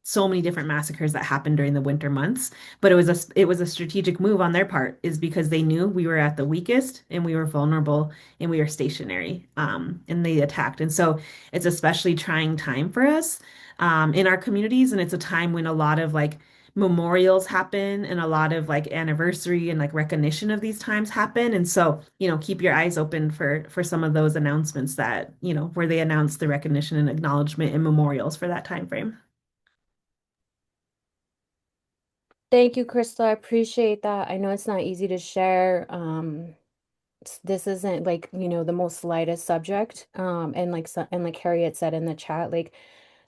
so many different massacres that happened during the winter months. But it was a strategic move on their part, is because they knew we were at the weakest and we were vulnerable and we were stationary, and they attacked. And so it's especially trying time for us in our communities, and it's a time when a lot of like memorials happen and a lot of like anniversary and like recognition of these times happen. And so, keep your eyes open for some of those announcements that, where they announce the recognition and acknowledgement and memorials for that time frame. Thank you, Krystal. I appreciate that. I know it's not easy to share. This isn't like, the most lightest subject. And like Harriet said in the chat, like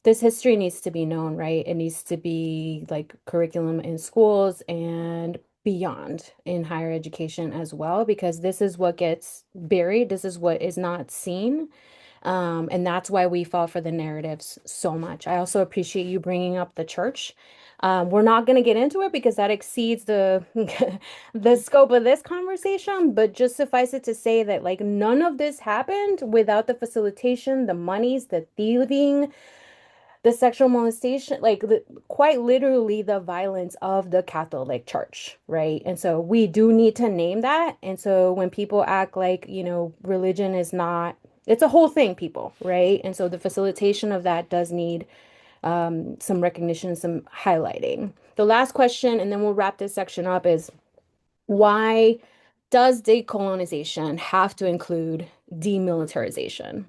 this history needs to be known, right? It needs to be like curriculum in schools and beyond in higher education as well, because this is what gets buried. This is what is not seen. And that's why we fall for the narratives so much. I also appreciate you bringing up the church. We're not going to get into it because that exceeds the the scope of this conversation, but just suffice it to say that like none of this happened without the facilitation, the monies, the thieving, the sexual molestation, like quite literally the violence of the Catholic Church, right? And so we do need to name that. And so when people act like, religion is not, it's a whole thing, people, right? And so the facilitation of that does need some recognition, some highlighting. The last question, and then we'll wrap this section up, is why does decolonization have to include demilitarization?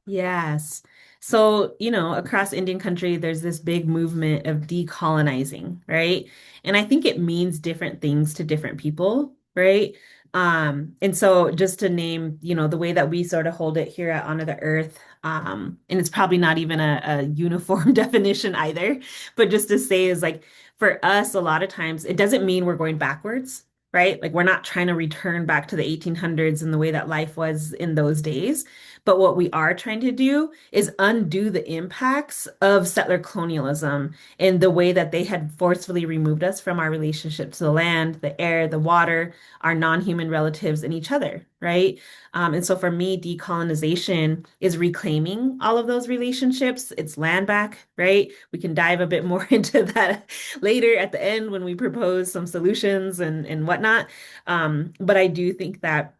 Yes. So, across Indian country, there's this big movement of decolonizing, right? And I think it means different things to different people, right? And so just to name, the way that we sort of hold it here at Honor the Earth, and it's probably not even a uniform definition either, but just to say is like for us, a lot of times it doesn't mean we're going backwards, right? Like we're not trying to return back to the 1800s and the way that life was in those days. But what we are trying to do is undo the impacts of settler colonialism in the way that they had forcefully removed us from our relationship to the land, the air, the water, our non-human relatives, and each other, right? And so for me, decolonization is reclaiming all of those relationships. It's land back, right? We can dive a bit more into that later at the end when we propose some solutions and whatnot. But I do think that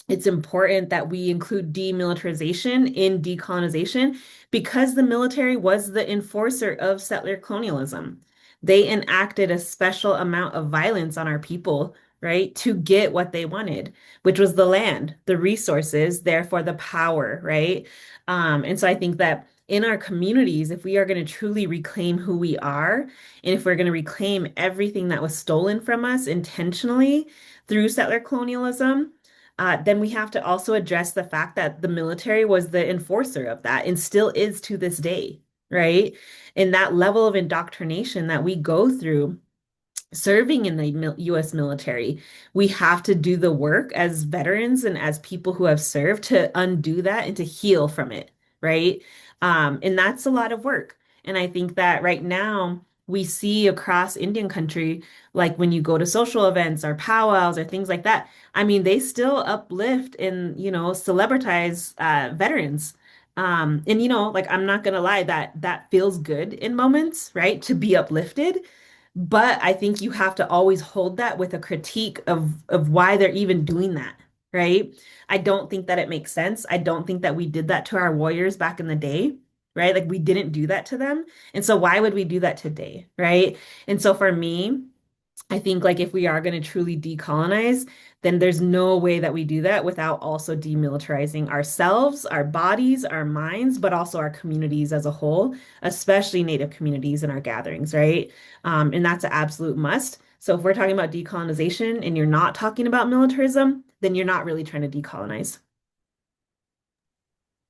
it's important that we include demilitarization in decolonization because the military was the enforcer of settler colonialism. They enacted a special amount of violence on our people, right, to get what they wanted, which was the land, the resources, therefore the power, right? And so I think that in our communities, if we are going to truly reclaim who we are, and if we're going to reclaim everything that was stolen from us intentionally through settler colonialism, then we have to also address the fact that the military was the enforcer of that and still is to this day, right? And that level of indoctrination that we go through serving in the US military, we have to do the work as veterans and as people who have served to undo that and to heal from it, right? And that's a lot of work. And I think that right now we see across Indian country, like when you go to social events or powwows or things like that, I mean, they still uplift and, celebritize veterans. And like I'm not gonna lie, that feels good in moments, right? To be uplifted. But I think you have to always hold that with a critique of why they're even doing that, right? I don't think that it makes sense. I don't think that we did that to our warriors back in the day, right? Like we didn't do that to them. And so why would we do that today, right? And so for me, I think like if we are going to truly decolonize, then there's no way that we do that without also demilitarizing ourselves, our bodies, our minds, but also our communities as a whole, especially Native communities in our gatherings, right? And that's an absolute must. So if we're talking about decolonization and you're not talking about militarism, then you're not really trying to decolonize.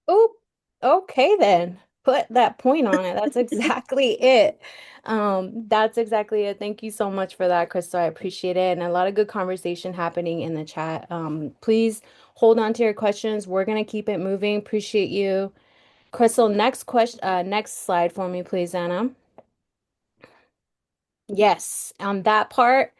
Oh, okay then. Put that point on it. That's exactly it. That's exactly it. Thank you so much for that, Krystal. I appreciate it. And a lot of good conversation happening in the chat. Please hold on to your questions. We're gonna keep it moving. Appreciate you. Krystal, next slide for me, please, Anna. Yes, on that part.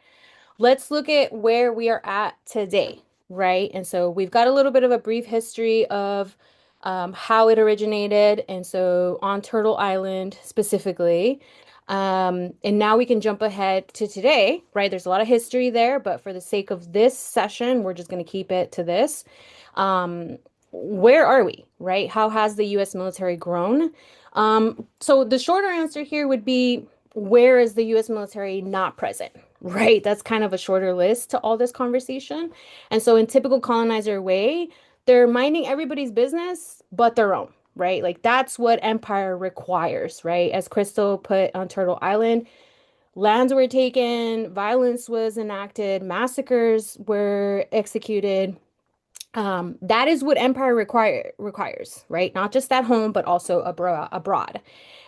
Let's look at where we are at today, right? And so we've got a little bit of a brief history of how it originated. And so on Turtle Island specifically. And now we can jump ahead to today, right? There's a lot of history there, but for the sake of this session, we're just going to keep it to this. Um, where are we, right? How has the US military grown? So the shorter answer here would be, where is the US military not present? Right, that's kind of a shorter list to all this conversation. And so, in typical colonizer way, they're minding everybody's business but their own, right? Like, that's what empire requires, right? As Krystal put on Turtle Island, lands were taken, violence was enacted, massacres were executed, that is what empire requires, right? Not just at home, but also abroad.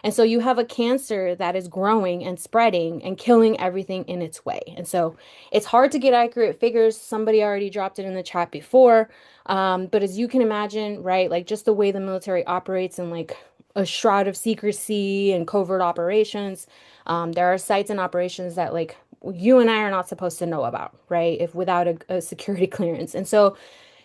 And so you have a cancer that is growing and spreading and killing everything in its way. And so it's hard to get accurate figures. Somebody already dropped it in the chat before. But as you can imagine, right, like just the way the military operates in like a shroud of secrecy and covert operations, there are sites and operations that like you and I are not supposed to know about, right? If without a security clearance. And so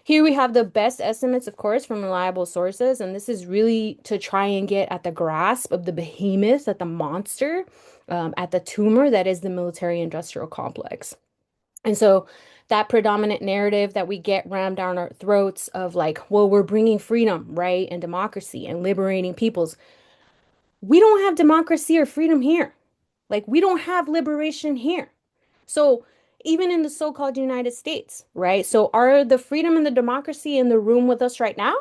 here we have the best estimates, of course, from reliable sources, and this is really to try and get at the grasp of the behemoth, at the monster, at the tumor that is the military-industrial complex. And so that predominant narrative that we get rammed down our throats of like, well, we're bringing freedom, right, and democracy and liberating peoples. We don't have democracy or freedom here. Like, we don't have liberation here. So even in the so-called United States, right? So are the freedom and the democracy in the room with us right now?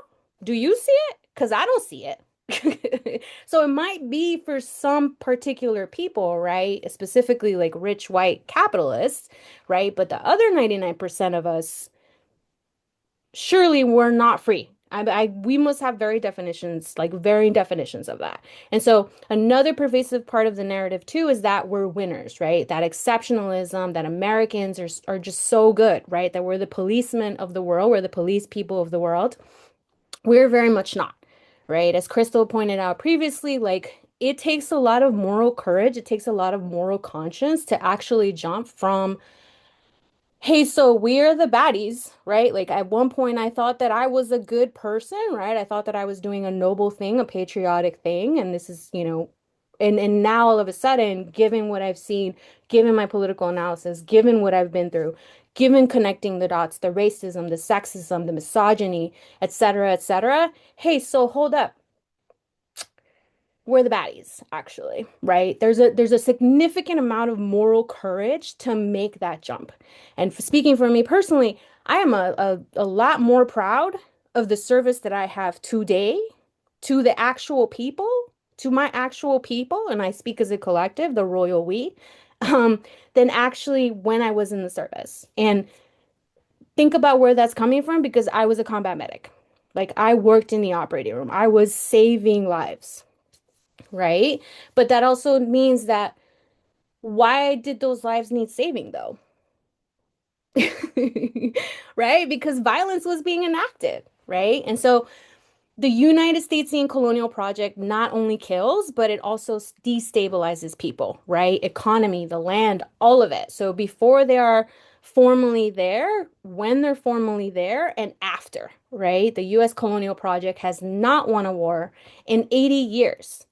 Do you see it? Because I don't see it. So it might be for some particular people, right? Specifically like rich white capitalists, right? But the other 99% of us, surely we're not free. We must have very definitions, like varying definitions of that. And so another pervasive part of the narrative too is that we're winners, right? That exceptionalism, that Americans are just so good, right? That we're the policemen of the world, we're the police people of the world. We're very much not, right? As Krystal pointed out previously, like it takes a lot of moral courage, it takes a lot of moral conscience to actually jump from, hey, so we're the baddies, right? Like at one point I thought that I was a good person, right? I thought that I was doing a noble thing, a patriotic thing, and this is, and now all of a sudden, given what I've seen, given my political analysis, given what I've been through, given connecting the dots, the racism, the sexism, the misogyny, et cetera, hey, so hold up, we're the baddies, actually, right? There's a significant amount of moral courage to make that jump. And speaking for me personally, I am a lot more proud of the service that I have today to the actual people, to my actual people, and I speak as a collective, the royal we, than actually when I was in the service. And think about where that's coming from because I was a combat medic. Like I worked in the operating room. I was saving lives, right? But that also means that why did those lives need saving though? Right? Because violence was being enacted, right? And so the United Statesian colonial project not only kills, but it also destabilizes people, right? Economy, the land, all of it. So before they are formally there, when they're formally there, and after, right? The US colonial project has not won a war in 80 years.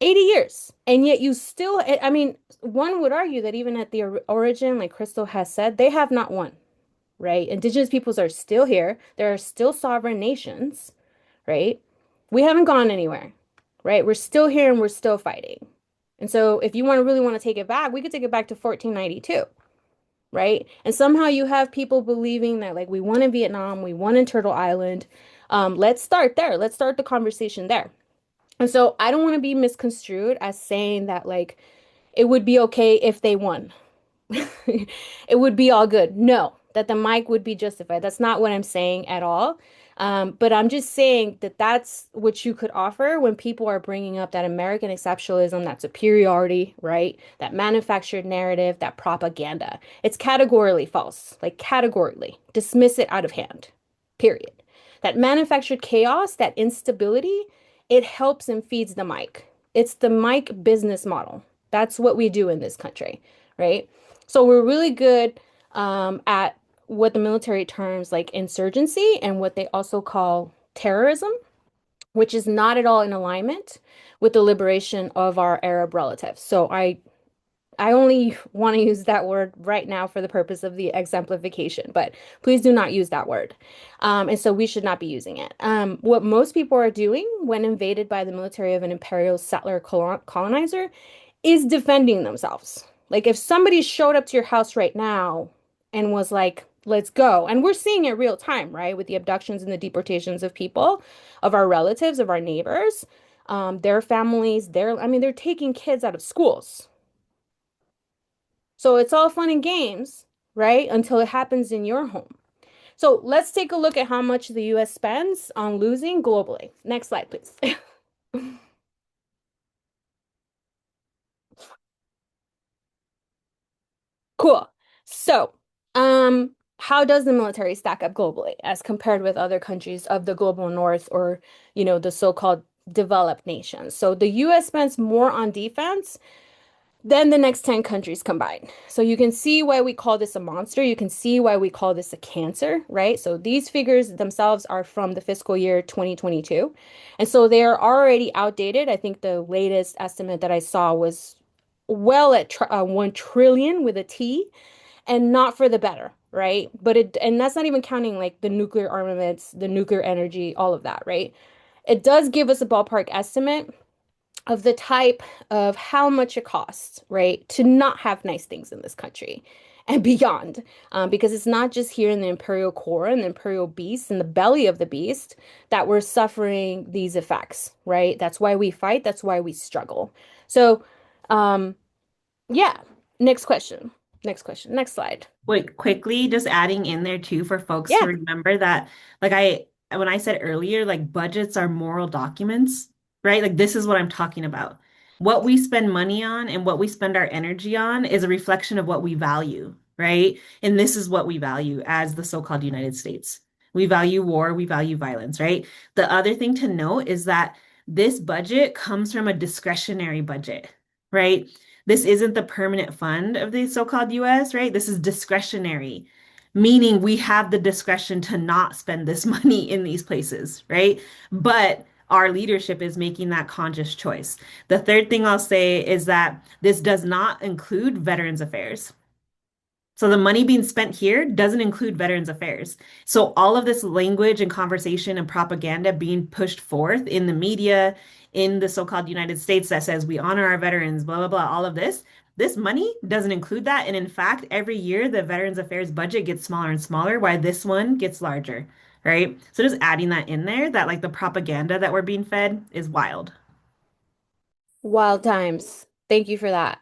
80 years. And yet you still, I mean, one would argue that even at the origin, like Krystal has said, they have not won, right? Indigenous peoples are still here. There are still sovereign nations, right? We haven't gone anywhere, right? We're still here and we're still fighting. And so if you want to really want to take it back, we could take it back to 1492, right? And somehow you have people believing that like we won in Vietnam, we won in Turtle Island. Let's start there. Let's start the conversation there. And so I don't want to be misconstrued as saying that like it would be okay if they won. It would be all good. No, that the mic would be justified. That's not what I'm saying at all. But I'm just saying that that's what you could offer when people are bringing up that American exceptionalism, that superiority, right? That manufactured narrative, that propaganda. It's categorically false, like categorically. Dismiss it out of hand, period. That manufactured chaos, that instability, it helps and feeds the mic. It's the mic business model. That's what we do in this country, right? So we're really good at what the military terms like insurgency and what they also call terrorism, which is not at all in alignment with the liberation of our Arab relatives. So I only want to use that word right now for the purpose of the exemplification, but please do not use that word. And so we should not be using it. What most people are doing when invaded by the military of an imperial settler colonizer is defending themselves. Like if somebody showed up to your house right now and was like, let's go. And we're seeing it real time, right? With the abductions and the deportations of people, of our relatives, of our neighbors, their families, I mean, they're taking kids out of schools. So it's all fun and games, right? Until it happens in your home. So let's take a look at how much the US spends on losing globally. Next slide, please. Cool. So, how does the military stack up globally as compared with other countries of the global north or, the so-called developed nations? So the US spends more on defense than the next 10 countries combined. So you can see why we call this a monster. You can see why we call this a cancer, right? So these figures themselves are from the fiscal year 2022. And so they are already outdated. I think the latest estimate that I saw was well at 1 trillion with a T and not for the better, right? And that's not even counting like the nuclear armaments, the nuclear energy, all of that, right? It does give us a ballpark estimate of the type of how much it costs, right, to not have nice things in this country and beyond. Because it's not just here in the imperial core and the imperial beast and the belly of the beast that we're suffering these effects, right? That's why we fight. That's why we struggle. So, um, yeah. Next question. Next question. Next slide. Wait, quickly, just adding in there too for folks to Yeah. remember that, like when I said earlier, like budgets are moral documents, right? Like this is what I'm talking about. What we spend money on and what we spend our energy on is a reflection of what we value, right? And this is what we value as the so-called United States. We value war, we value violence, right? The other thing to note is that this budget comes from a discretionary budget, right? This isn't the permanent fund of the so-called US, right? This is discretionary, meaning we have the discretion to not spend this money in these places, right? But our leadership is making that conscious choice. The third thing I'll say is that this does not include Veterans Affairs. So the money being spent here doesn't include Veterans Affairs. So all of this language and conversation and propaganda being pushed forth in the media, in the so-called United States that says we honor our veterans, blah, blah, blah, all of this money doesn't include that. And in fact, every year the Veterans Affairs budget gets smaller and smaller, while this one gets larger, right? So just adding that in there, that like the propaganda that we're being fed is wild. Wild times. Thank you for that.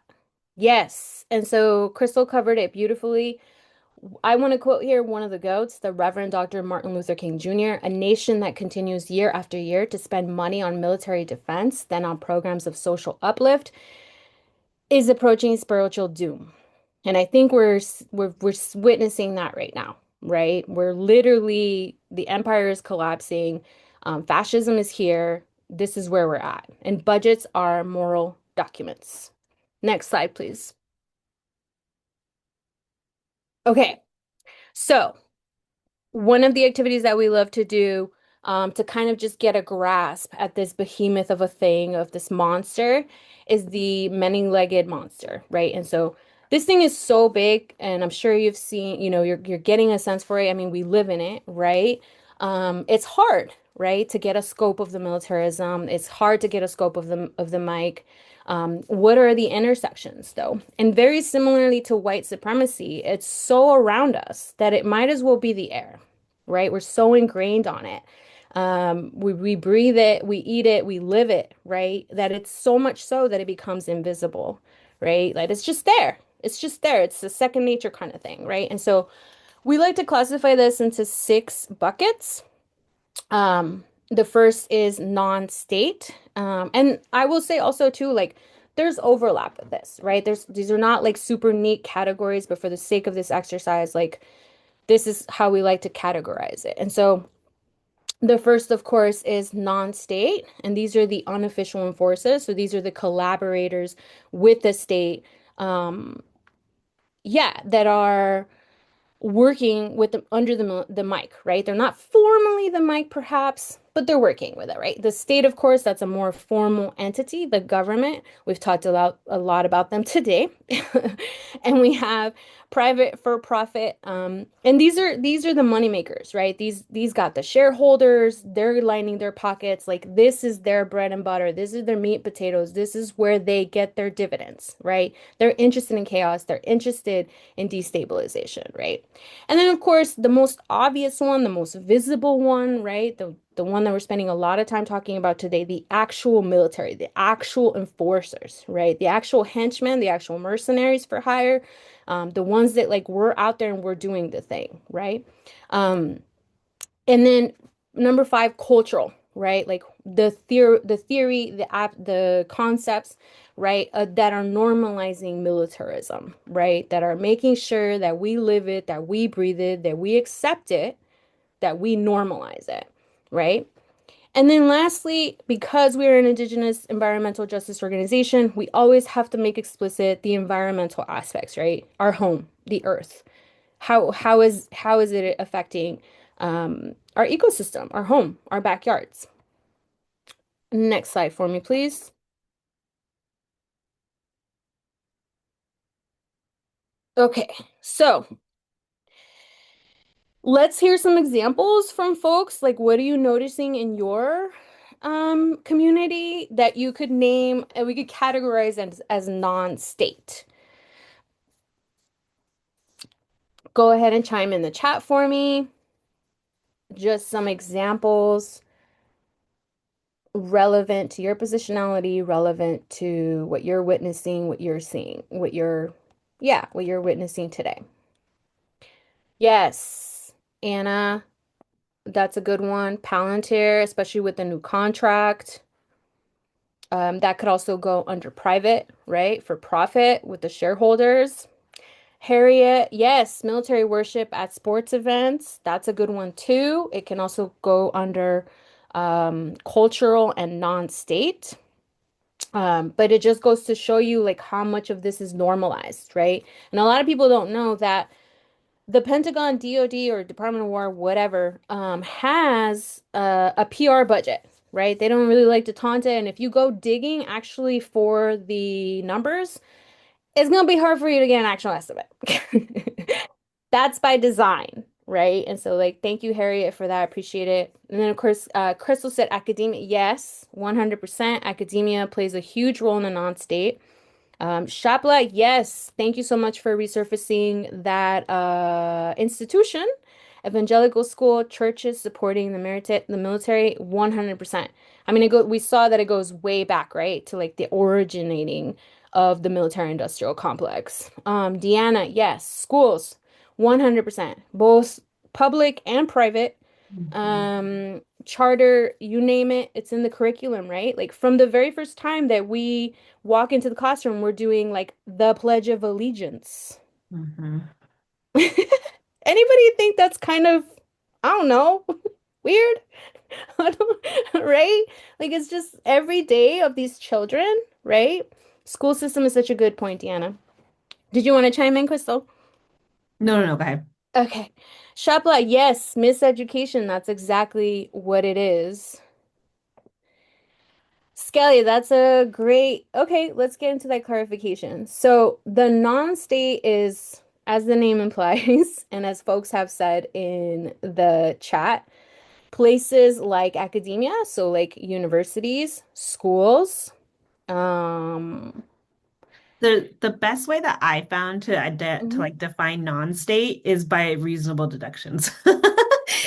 Yes. And so Krystal covered it beautifully. I want to quote here one of the GOATs, the Reverend Dr. Martin Luther King Jr., a nation that continues year after year to spend money on military defense, then on programs of social uplift, is approaching spiritual doom. And I think we're witnessing that right now, right? We're literally the empire is collapsing, fascism is here. This is where we're at, and budgets are moral documents. Next slide, please. Okay, so one of the activities that we love to do to kind of just get a grasp at this behemoth of a thing, of this monster, is the many-legged monster, right? And so this thing is so big, and I'm sure you've seen, you're getting a sense for it. I mean, we live in it, right? It's hard, right, to get a scope of the militarism. It's hard to get a scope of the mic. What are the intersections, though? And very similarly to white supremacy, it's so around us that it might as well be the air, right? We're so ingrained on it. We breathe it, we eat it, we live it, right? That it's so much so that it becomes invisible, right? Like it's just there. It's just there. It's a second nature kind of thing, right? And so we like to classify this into six buckets. The first is non-state. And I will say also too, like there's overlap with this, right? These are not like super neat categories, but for the sake of this exercise, like this is how we like to categorize it. And so the first, of course, is non-state, and these are the unofficial enforcers. So these are the collaborators with the state, yeah, that are working with them under the mic, right? They're not formally the mic, perhaps, but they're working with it, right? The state, of course, that's a more formal entity, the government. We've talked a lot about them today. And we have private for profit. And these are the money makers, right? These got the shareholders, they're lining their pockets. Like this is their bread and butter. This is their meat and potatoes. This is where they get their dividends, right? They're interested in chaos. They're interested in destabilization, right? And then, of course, the most obvious one, the most visible one, right? The one that we're spending a lot of time talking about today, the actual military, the actual enforcers, right? The actual henchmen, the actual mercenaries for hire, the ones that like we're out there and we're doing the thing, right? Um, and then number five, cultural, right? Like the theory, the concepts, right, that are normalizing militarism, right? That are making sure that we live it, that we breathe it, that we accept it, that we normalize it, right? And then lastly, because we are an Indigenous environmental justice organization, we always have to make explicit the environmental aspects, right? Our home, the earth. How is it affecting our ecosystem, our home, our backyards? Next slide for me, please. Okay, so let's hear some examples from folks. Like, what are you noticing in your community that you could name and we could categorize as non-state? Go ahead and chime in the chat for me. Just some examples relevant to your positionality, relevant to what you're witnessing, what you're seeing, what you're witnessing today. Yes, Anna, that's a good one. Palantir, especially with the new contract. That could also go under private, right? For profit with the shareholders. Harriet, yes, military worship at sports events. That's a good one too. It can also go under cultural and non-state. But it just goes to show you like how much of this is normalized, right? And a lot of people don't know that the Pentagon, DoD, or Department of War, whatever, has a PR budget, right? They don't really like to taunt it. And if you go digging actually for the numbers, it's going to be hard for you to get an actual estimate. That's by design, right? And so, like, thank you, Harriet, for that. I appreciate it. And then, of course, Krystal said academia. Yes, 100%. Academia plays a huge role in the non-state. Shapla, yes, thank you so much for resurfacing that institution. Evangelical school, churches supporting the military, 100%. I mean, we saw that it goes way back, right, to like the originating of the military industrial complex. Deanna, yes, schools, 100%. Both public and private. Mhm. Charter, you name it, it's in the curriculum, right? Like from the very first time that we walk into the classroom, we're doing like the Pledge of Allegiance. Mhm. Anybody think that's kind of, I don't know, weird? I don't, right? Like it's just every day of these children, right? School system is such a good point, Deanna. Did you want to chime in, Crystal? No, no, no, go ahead. Okay. Shapla, yes, miseducation, that's exactly what it is. Skelly, that's a great. Okay, let's get into that clarification. So, the non-state is, as the name implies, and as folks have said in the chat, places like academia, so like universities, schools, um, The best way that I found to to mhm. like define non-state is by reasonable deductions.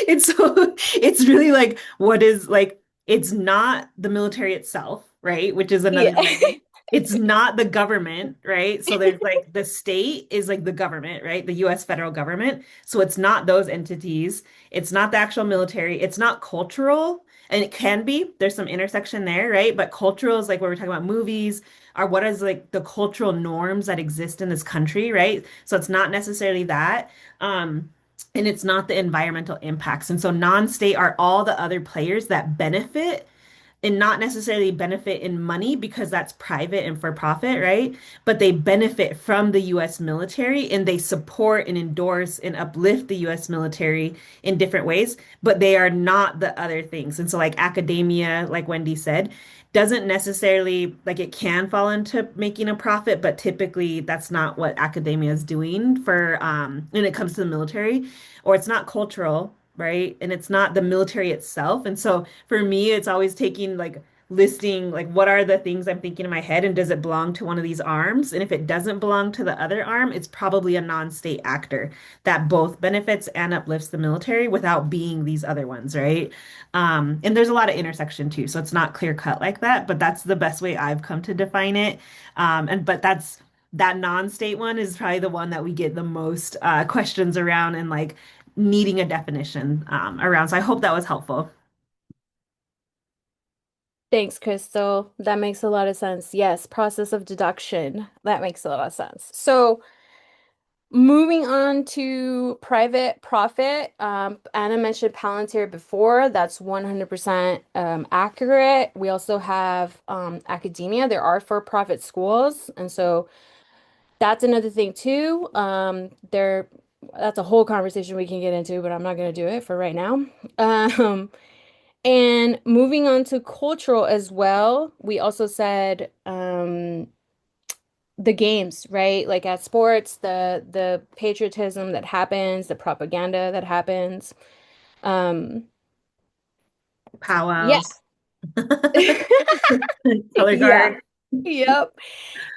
It's so it's really like what is like it's not the military itself, right? Which is Yeah. another thing. It's not the government, right? So there's like the state is like the government, right? The US federal government. So it's not those entities. It's not the actual military. It's not cultural. And it can be. There's some intersection there, right? But cultural is like where we're talking about movies are what is like the cultural norms that exist in this country, right? So it's not necessarily that. And it's not the environmental impacts. And so non-state are all the other players that benefit and not necessarily benefit in money because that's private and for profit, right? But they benefit from the US military and they support and endorse and uplift the US military in different ways, but they are not the other things. And so, like academia, like Wendy said, doesn't necessarily like it can fall into making a profit, but typically that's not what academia is doing for when it comes to the military, or it's not cultural, right? And it's not the military itself. And so for me, it's always taking like listing like what are the things I'm thinking in my head and does it belong to one of these arms? And if it doesn't belong to the other arm, it's probably a non-state actor that both benefits and uplifts the military without being these other ones, right? And there's a lot of intersection too, so it's not clear cut like that, but that's the best way I've come to define it. And but that's that non-state one is probably the one that we get the most questions around and like needing a definition around. So I hope that was helpful. Thanks, Crystal. That makes a lot of sense. Yes, process of deduction. That makes a lot of sense. So, moving on to private profit, Anna mentioned Palantir before. That's 100% accurate. We also have academia. There are for-profit schools, and so that's another thing too. That's a whole conversation we can get into, but I'm not going to do it for right now. Um, and moving on to cultural as well, we also said the games, right? Like at sports, the patriotism that happens, the propaganda that happens. Um, yeah. Powwows, color Yeah. guard. Yep.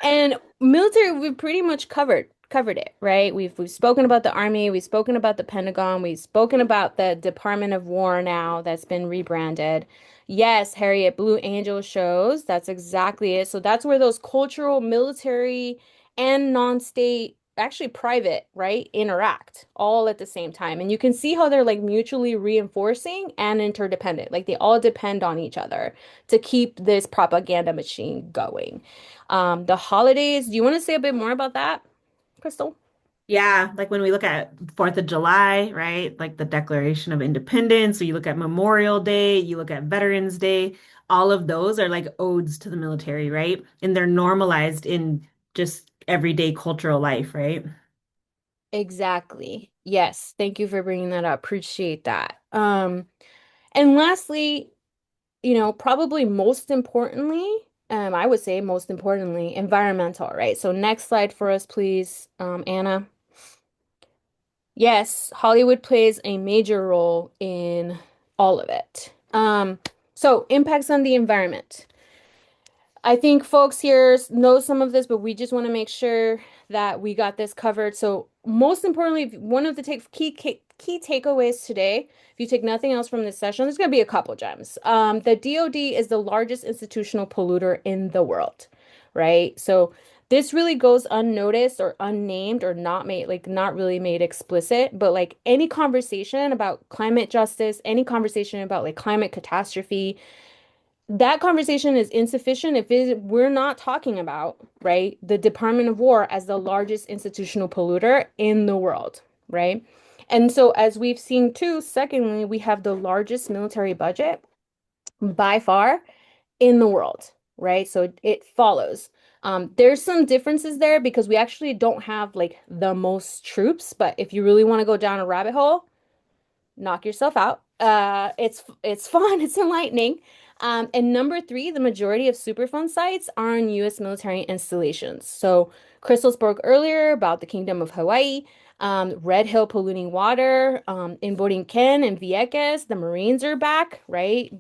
And military, we've pretty much covered it, right? We've spoken about the Army, we've spoken about the Pentagon, we've spoken about the Department of War now that's been rebranded. Yes, Harriet Blue Angel shows. That's exactly it. So that's where those cultural, military, and non-state, actually private, right, interact all at the same time. And you can see how they're like mutually reinforcing and interdependent. Like they all depend on each other to keep this propaganda machine going. The holidays, do you want to say a bit more about that, Crystal? Yeah, like when we look at 4th of July, right? Like the Declaration of Independence, or you look at Memorial Day, you look at Veterans Day, all of those are like odes to the military, right? And they're normalized in just everyday cultural life, right? Exactly. Yes. Thank you for bringing that up. Appreciate that. And lastly, probably most importantly, I would say most importantly, environmental, right? So next slide for us, please, Anna. Yes, Hollywood plays a major role in all of it. So impacts on the environment. I think folks here know some of this, but we just want to make sure that we got this covered. So, most importantly, one of the key takeaways today, if you take nothing else from this session, there's going to be a couple gems. The DoD is the largest institutional polluter in the world, right? So, This really goes unnoticed or unnamed or not made, like not really made explicit, but like any conversation about climate justice, any conversation about like climate catastrophe, that conversation is insufficient if we're not talking about, right, the Department of War as the largest institutional polluter in the world, right? And so, as we've seen too, secondly, we have the largest military budget by far in the world, right? So it follows. There's some differences there because we actually don't have like the most troops, but if you really want to go down a rabbit hole, knock yourself out. It's fun, it's enlightening. And number three, the majority of Superfund sites are on U.S. military installations. So Krystal spoke earlier about the Kingdom of Hawaii, Red Hill polluting water, in Borinquen and Vieques, the Marines are back, right?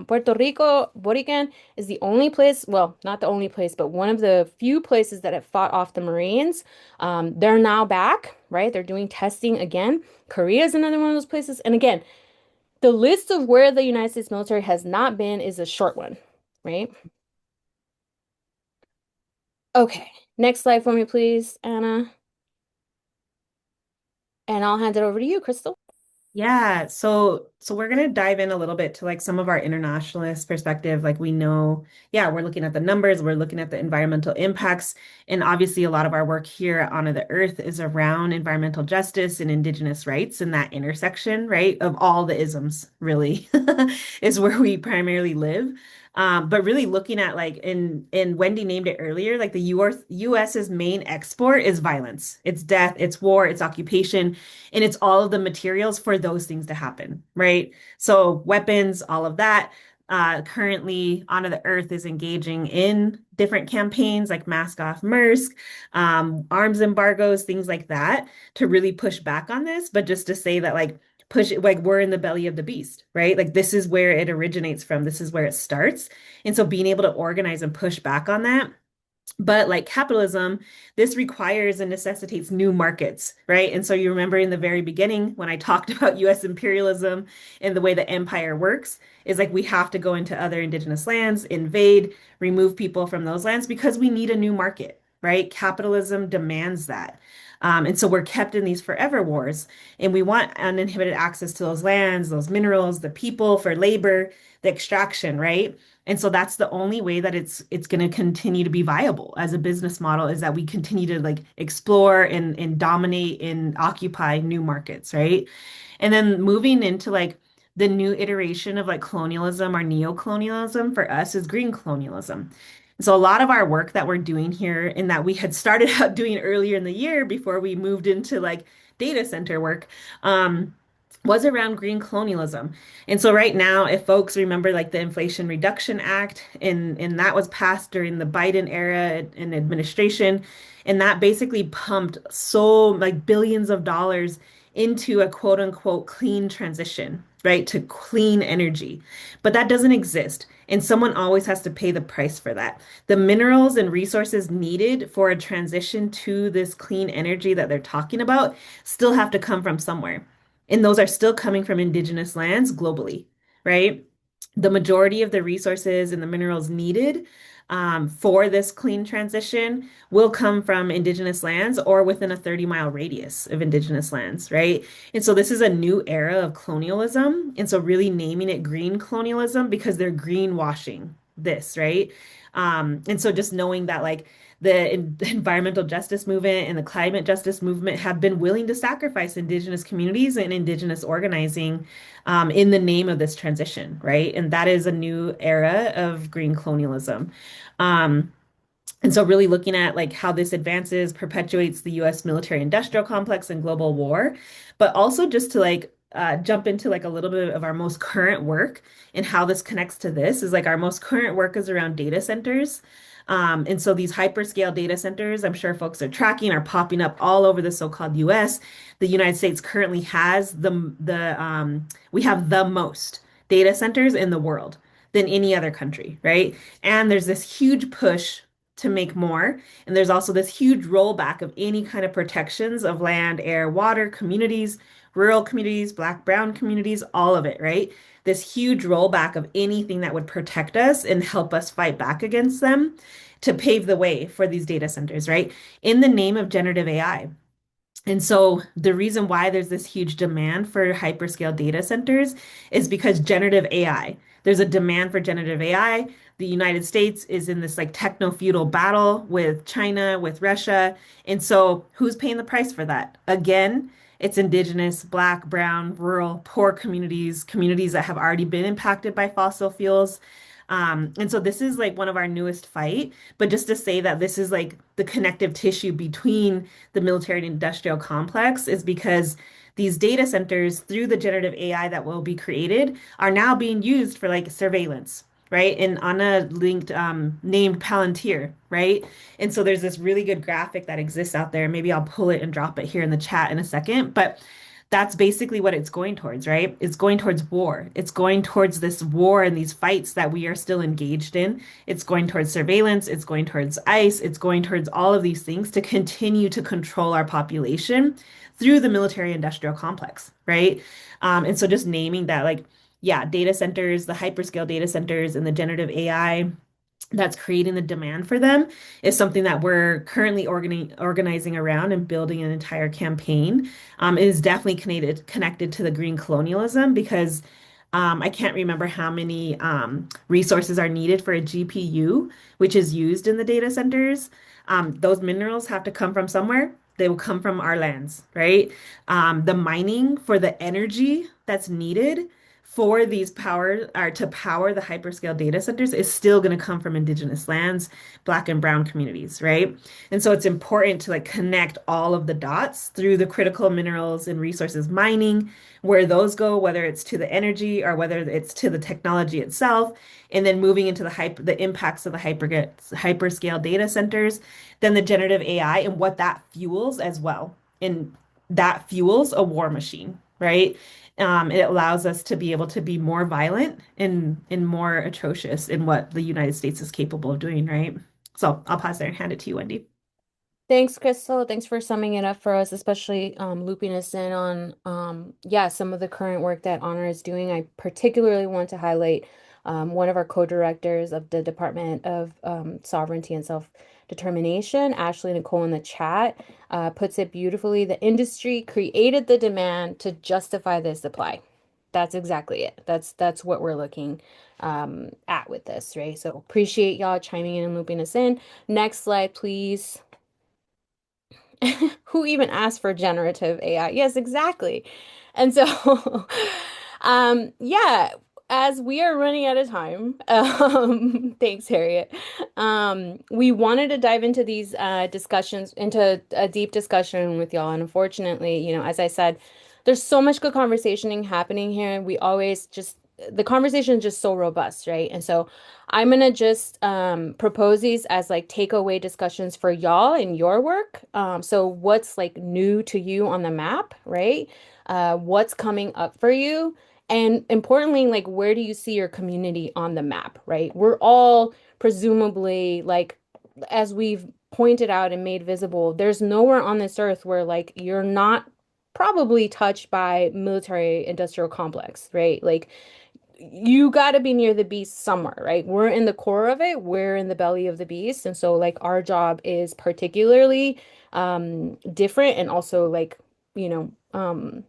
Puerto Rico, Borinquen is the only place, well, not the only place, but one of the few places that have fought off the Marines. They're now back, right? They're doing testing again. Korea is another one of those places. And again, the list of where the United States military has not been is a short one, right? Okay, next slide for me, please, Anna. And I'll hand it over to you, Krystal. Yeah, so we're gonna dive in a little bit to like some of our internationalist perspective. Like we know, yeah, we're looking at the numbers, we're looking at the environmental impacts, and obviously a lot of our work here on the Earth is around environmental justice and Indigenous rights and that intersection, right, of all the isms, really, is where we primarily live. But really looking at like in Wendy named it earlier, like the US's main export is violence. It's death, it's war, it's occupation, and it's all of the materials for those things to happen, right? So weapons, all of that. Currently, Honor the Earth is engaging in different campaigns like Mask Off Maersk, arms embargoes, things like that, to really push back on this. But just to say that, like, push it, like, we're in the belly of the beast, right? Like, this is where it originates from, this is where it starts. And so, being able to organize and push back on that, but like capitalism, this requires and necessitates new markets, right? And so you remember in the very beginning when I talked about US imperialism and the way the empire works is like we have to go into other indigenous lands, invade, remove people from those lands because we need a new market, right? Capitalism demands that. And so we're kept in these forever wars, and we want uninhibited access to those lands, those minerals, the people for labor, the extraction, right? And so that's the only way that it's going to continue to be viable as a business model is that we continue to like explore and dominate and occupy new markets, right? And then moving into like the new iteration of like colonialism or neo-colonialism for us is green colonialism. So a lot of our work that we're doing here and that we had started out doing earlier in the year before we moved into like data center work, was around green colonialism. And so right now, if folks remember like the Inflation Reduction Act, and that was passed during the Biden era and administration, and that basically pumped so like billions of dollars into a quote unquote clean transition, right? To clean energy. But that doesn't exist. And someone always has to pay the price for that. The minerals and resources needed for a transition to this clean energy that they're talking about still have to come from somewhere. And those are still coming from indigenous lands globally, right? The majority of the resources and the minerals needed for this clean transition will come from indigenous lands or within a 30-mile radius of indigenous lands, right? And so this is a new era of colonialism. And so really naming it green colonialism because they're greenwashing this, right? And so just knowing that like the environmental justice movement and the climate justice movement have been willing to sacrifice indigenous communities and indigenous organizing in the name of this transition, right? And that is a new era of green colonialism. Um, and so really looking at like how this advances, perpetuates the US military industrial complex and global war, but also just to like jump into like a little bit of our most current work and how this connects to this is like our most current work is around data centers. And so these hyperscale data centers, I'm sure folks are tracking, are popping up all over the so-called US. The United States currently has we have the most data centers in the world than any other country, right? And there's this huge push to make more. And there's also this huge rollback of any kind of protections of land, air, water, communities, rural communities, Black, brown communities, all of it, right? This huge rollback of anything that would protect us and help us fight back against them to pave the way for these data centers, right? In the name of generative AI. And so the reason why there's this huge demand for hyperscale data centers is because generative AI, there's a demand for generative AI. The United States is in this like techno-feudal battle with China, with Russia. And so who's paying the price for that? Again, it's indigenous, black, brown, rural, poor communities, communities that have already been impacted by fossil fuels. And so this is like one of our newest fight, but just to say that this is like the connective tissue between the military and industrial complex is because these data centers, through the generative AI that will be created, are now being used for like surveillance, right? And Anna linked named Palantir, right? And so there's this really good graphic that exists out there. Maybe I'll pull it and drop it here in the chat in a second. But that's basically what it's going towards, right? It's going towards war. It's going towards this war and these fights that we are still engaged in. It's going towards surveillance. It's going towards ICE. It's going towards all of these things to continue to control our population through the military industrial complex, right? And so just naming that, like, yeah, data centers, the hyperscale data centers, and the generative AI that's creating the demand for them is something that we're currently organizing around and building an entire campaign. It is definitely connected to the green colonialism because I can't remember how many resources are needed for a GPU, which is used in the data centers. Those minerals have to come from somewhere. They will come from our lands, right? The mining for the energy that's needed for these power or to power the hyperscale data centers is still going to come from indigenous lands, black and brown communities, right? And so it's important to like connect all of the dots through the critical minerals and resources mining, where those go, whether it's to the energy or whether it's to the technology itself, and then moving into the impacts of the hyperscale data centers, then the generative AI and what that fuels as well. And that fuels a war machine, right? It allows us to be able to be more violent and more atrocious in what the United States is capable of doing, right? So I'll pause there and hand it to you, Wendy. Thanks, Krystal. Thanks for summing it up for us, especially looping us in on yeah, some of the current work that Honor is doing. I particularly want to highlight one of our co-directors of the Department of Sovereignty and Self-Determination, Ashley Nicole in the chat, puts it beautifully. The industry created the demand to justify the supply. That's exactly it. That's what we're looking at with this, right? So appreciate y'all chiming in and looping us in. Next slide, please. Who even asked for generative AI? Yes, exactly. And so, yeah, as we are running out of time, thanks, Harriet. We wanted to dive into these discussions, into a deep discussion with y'all. And unfortunately, as I said, there's so much good conversationing happening here. We always just, the conversation is just so robust, right? And so I'm gonna just propose these as like takeaway discussions for y'all in your work. So what's like new to you on the map, right? What's coming up for you? And importantly, like where do you see your community on the map, right? We're all presumably like, as we've pointed out and made visible, there's nowhere on this earth where like you're not probably touched by military industrial complex, right? Like you got to be near the beast somewhere, right? We're in the core of it, we're in the belly of the beast. And so like our job is particularly different and also like, you know,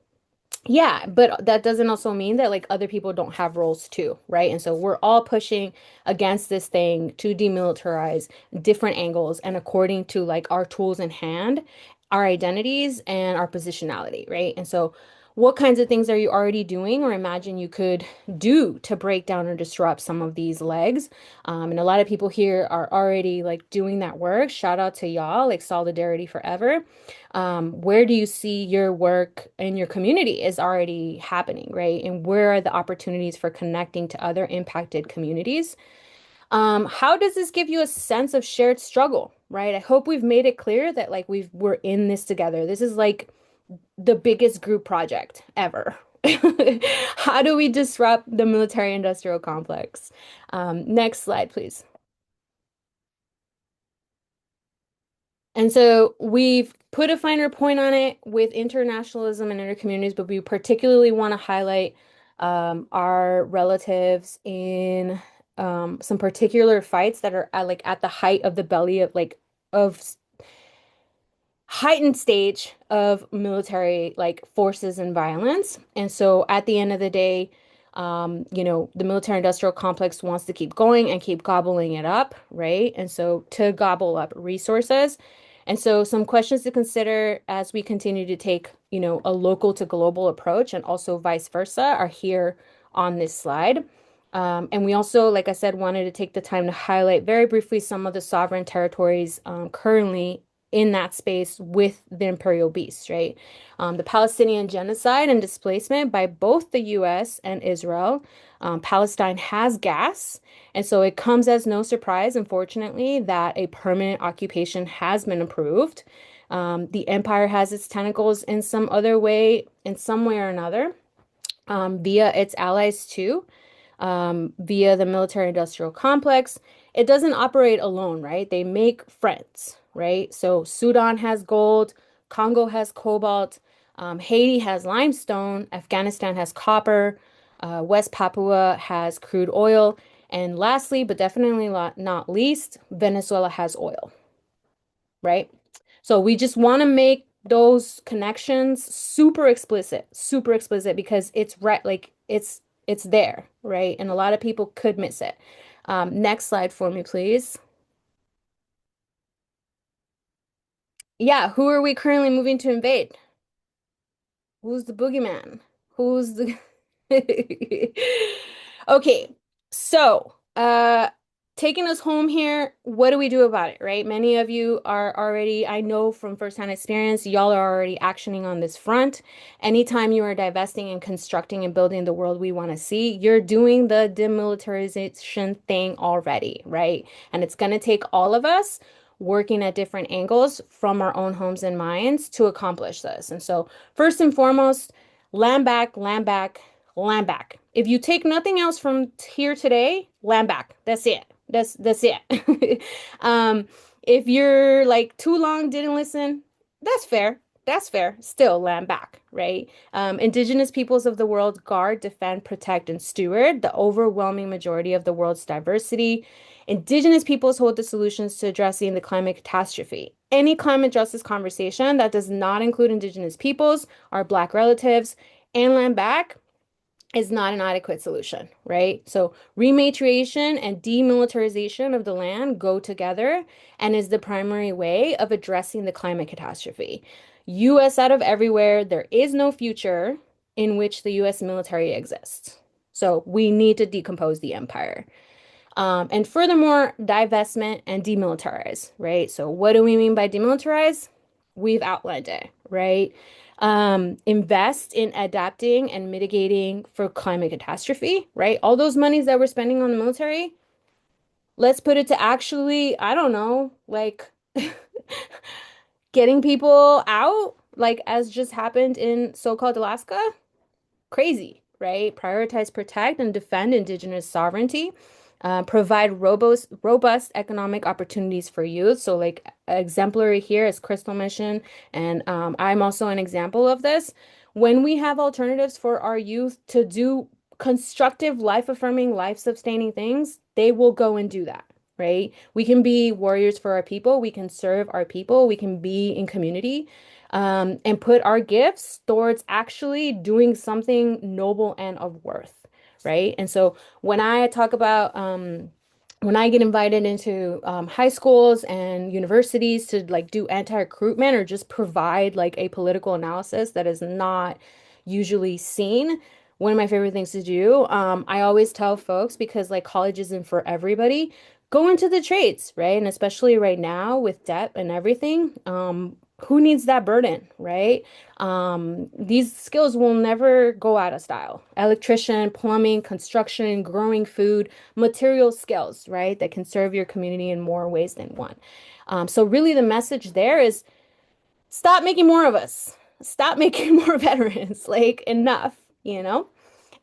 yeah, but that doesn't also mean that like other people don't have roles too, right? And so we're all pushing against this thing to demilitarize different angles and according to like our tools in hand, our identities and our positionality, right? And so what kinds of things are you already doing or imagine you could do to break down or disrupt some of these legs? And a lot of people here are already like doing that work. Shout out to y'all, like solidarity forever. Where do you see your work in your community is already happening, right? And where are the opportunities for connecting to other impacted communities? How does this give you a sense of shared struggle, right? I hope we've made it clear that like we're in this together. This is like the biggest group project ever. How do we disrupt the military industrial complex? Next slide, please. And so we've put a finer point on it with internationalism and intercommunities, but we particularly want to highlight our relatives in some particular fights that are at the height of the belly of of heightened stage of military forces and violence. And so at the end of the day, the military industrial complex wants to keep going and keep gobbling it up, right? And so to gobble up resources. And so some questions to consider as we continue to take, a local to global approach and also vice versa are here on this slide. And we also, like I said, wanted to take the time to highlight very briefly some of the sovereign territories currently in that space with the imperial beast, right? The Palestinian genocide and displacement by both the US and Israel. Palestine has gas, and so it comes as no surprise, unfortunately, that a permanent occupation has been approved. The empire has its tentacles in some way or another, via its allies too, via the military industrial complex. It doesn't operate alone, right? They make friends, right? So Sudan has gold, Congo has cobalt, Haiti has limestone, Afghanistan has copper, West Papua has crude oil, and lastly, but definitely not least, Venezuela has oil, right? So we just want to make those connections super explicit because it's right, it's there, right? And a lot of people could miss it. Next slide for me, please. Yeah, who are we currently moving to invade? Who's the boogeyman? Who's the Okay, so taking us home here, what do we do about it, right? Many of you are already, I know from firsthand experience, y'all are already actioning on this front. Anytime you are divesting and constructing and building the world we want to see, you're doing the demilitarization thing already, right? And it's going to take all of us working at different angles from our own homes and minds to accomplish this. And so first and foremost, land back, land back, land back. If you take nothing else from here today, land back. That's it. That's it. If you're like too long, didn't listen, that's fair. That's fair. Still land back, right? Indigenous peoples of the world guard, defend, protect, and steward the overwhelming majority of the world's diversity. Indigenous peoples hold the solutions to addressing the climate catastrophe. Any climate justice conversation that does not include Indigenous peoples, our Black relatives, and land back is not an adequate solution, right? So rematriation and demilitarization of the land go together and is the primary way of addressing the climate catastrophe. US out of everywhere, there is no future in which the US military exists. So we need to decompose the empire. And furthermore, divestment and demilitarize, right? So what do we mean by demilitarize? We've outlined it, right? Invest in adapting and mitigating for climate catastrophe, right? All those monies that we're spending on the military, let's put it to actually, I don't know, like getting people out, like as just happened in so-called Alaska. Crazy, right? Prioritize, protect, and defend Indigenous sovereignty. Provide robust economic opportunities for youth. So, like exemplary here, as Krystal mentioned, and I'm also an example of this. When we have alternatives for our youth to do constructive, life-affirming, life-sustaining things, they will go and do that, right? We can be warriors for our people. We can serve our people. We can be in community, and put our gifts towards actually doing something noble and of worth, right? And so when I talk about when I get invited into high schools and universities to like do anti-recruitment or just provide like a political analysis that is not usually seen, one of my favorite things to do, I always tell folks because like college isn't for everybody, go into the trades, right? And especially right now with debt and everything, who needs that burden, right? These skills will never go out of style. Electrician, plumbing, construction, growing food, material skills, right? That can serve your community in more ways than one. So really the message there is stop making more of us. Stop making more veterans. Like enough, you know?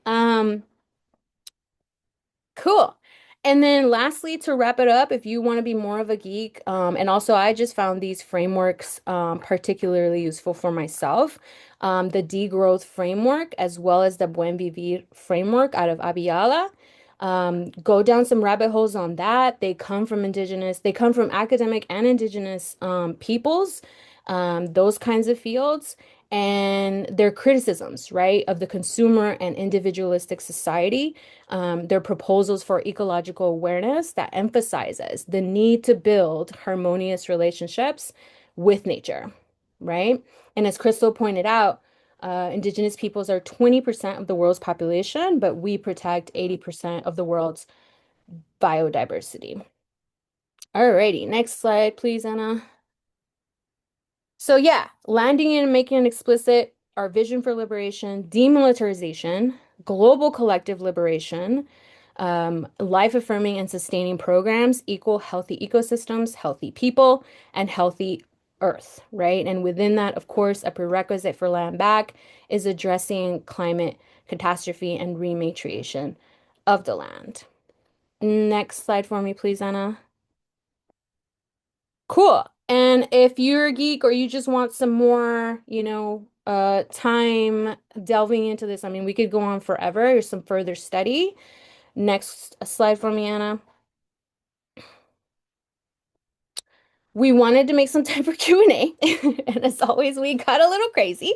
Um, cool. And then lastly, to wrap it up, if you want to be more of a geek, and also I just found these frameworks particularly useful for myself. The degrowth framework, as well as the Buen Vivir framework out of Abiyala. Go down some rabbit holes on that. They come from academic and indigenous peoples, those kinds of fields, and their criticisms, right, of the consumer and individualistic society. Their proposals for ecological awareness that emphasizes the need to build harmonious relationships with nature, right? And as Krystal pointed out, indigenous peoples are 20% of the world's population, but we protect 80% of the world's biodiversity. Alrighty, next slide, please, Anna. So yeah, landing in and making it explicit our vision for liberation, demilitarization, global collective liberation, life-affirming and sustaining programs equal healthy ecosystems, healthy people, and healthy Earth, right? And within that, of course, a prerequisite for land back is addressing climate catastrophe and rematriation of the land. Next slide for me, please, Anna. Cool. And if you're a geek or you just want some more, time delving into this, I mean, we could go on forever. Here's some further study. Next slide for me, Anna. We wanted to make some time for Q&A, and as always, we got a little crazy.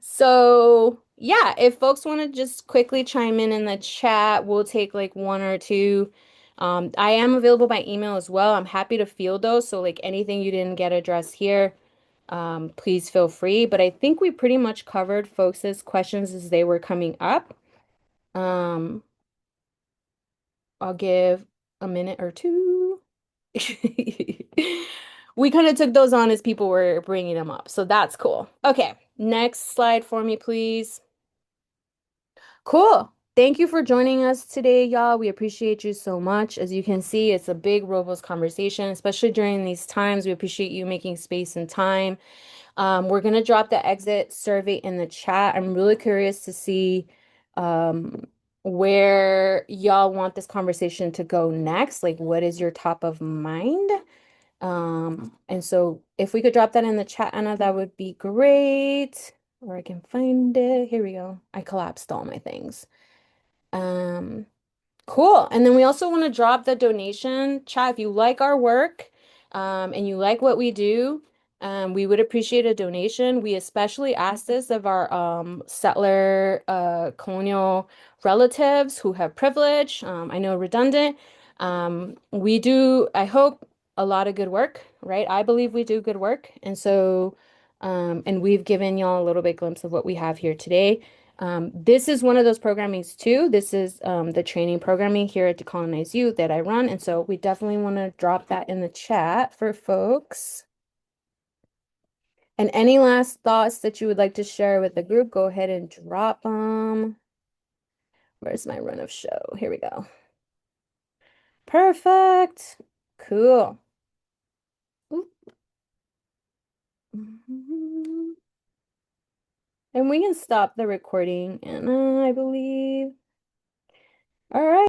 So yeah, if folks want to just quickly chime in the chat, we'll take like one or two. I am available by email as well. I'm happy to field those. So like anything you didn't get addressed here, please feel free. But I think we pretty much covered folks' questions as they were coming up. Um, I'll give a minute or two. We kind of took those on as people were bringing them up. So that's cool. Okay, next slide for me, please. Cool. Thank you for joining us today, y'all. We appreciate you so much. As you can see, it's a big, robust conversation, especially during these times. We appreciate you making space and time. We're going to drop the exit survey in the chat. I'm really curious to see um, where y'all want this conversation to go next. Like, what is your top of mind? And so if we could drop that in the chat, Anna, that would be great. Or I can find it. Here we go. I collapsed all my things. Um, Cool. And then we also want to drop the donation chat. If you like our work, and you like what we do, we would appreciate a donation. We especially ask this of our settler colonial relatives who have privilege. I know redundant. We do, I hope, a lot of good work, right? I believe we do good work. And so, and we've given y'all a little bit glimpse of what we have here today. This is one of those programmings too. This is the training programming here at Decolonize U that I run. And so we definitely want to drop that in the chat for folks. And any last thoughts that you would like to share with the group, go ahead and drop them. Where's my run of show? Here we go. Perfect. Cool. Oop. And we can stop the recording, Anna, I believe. All right.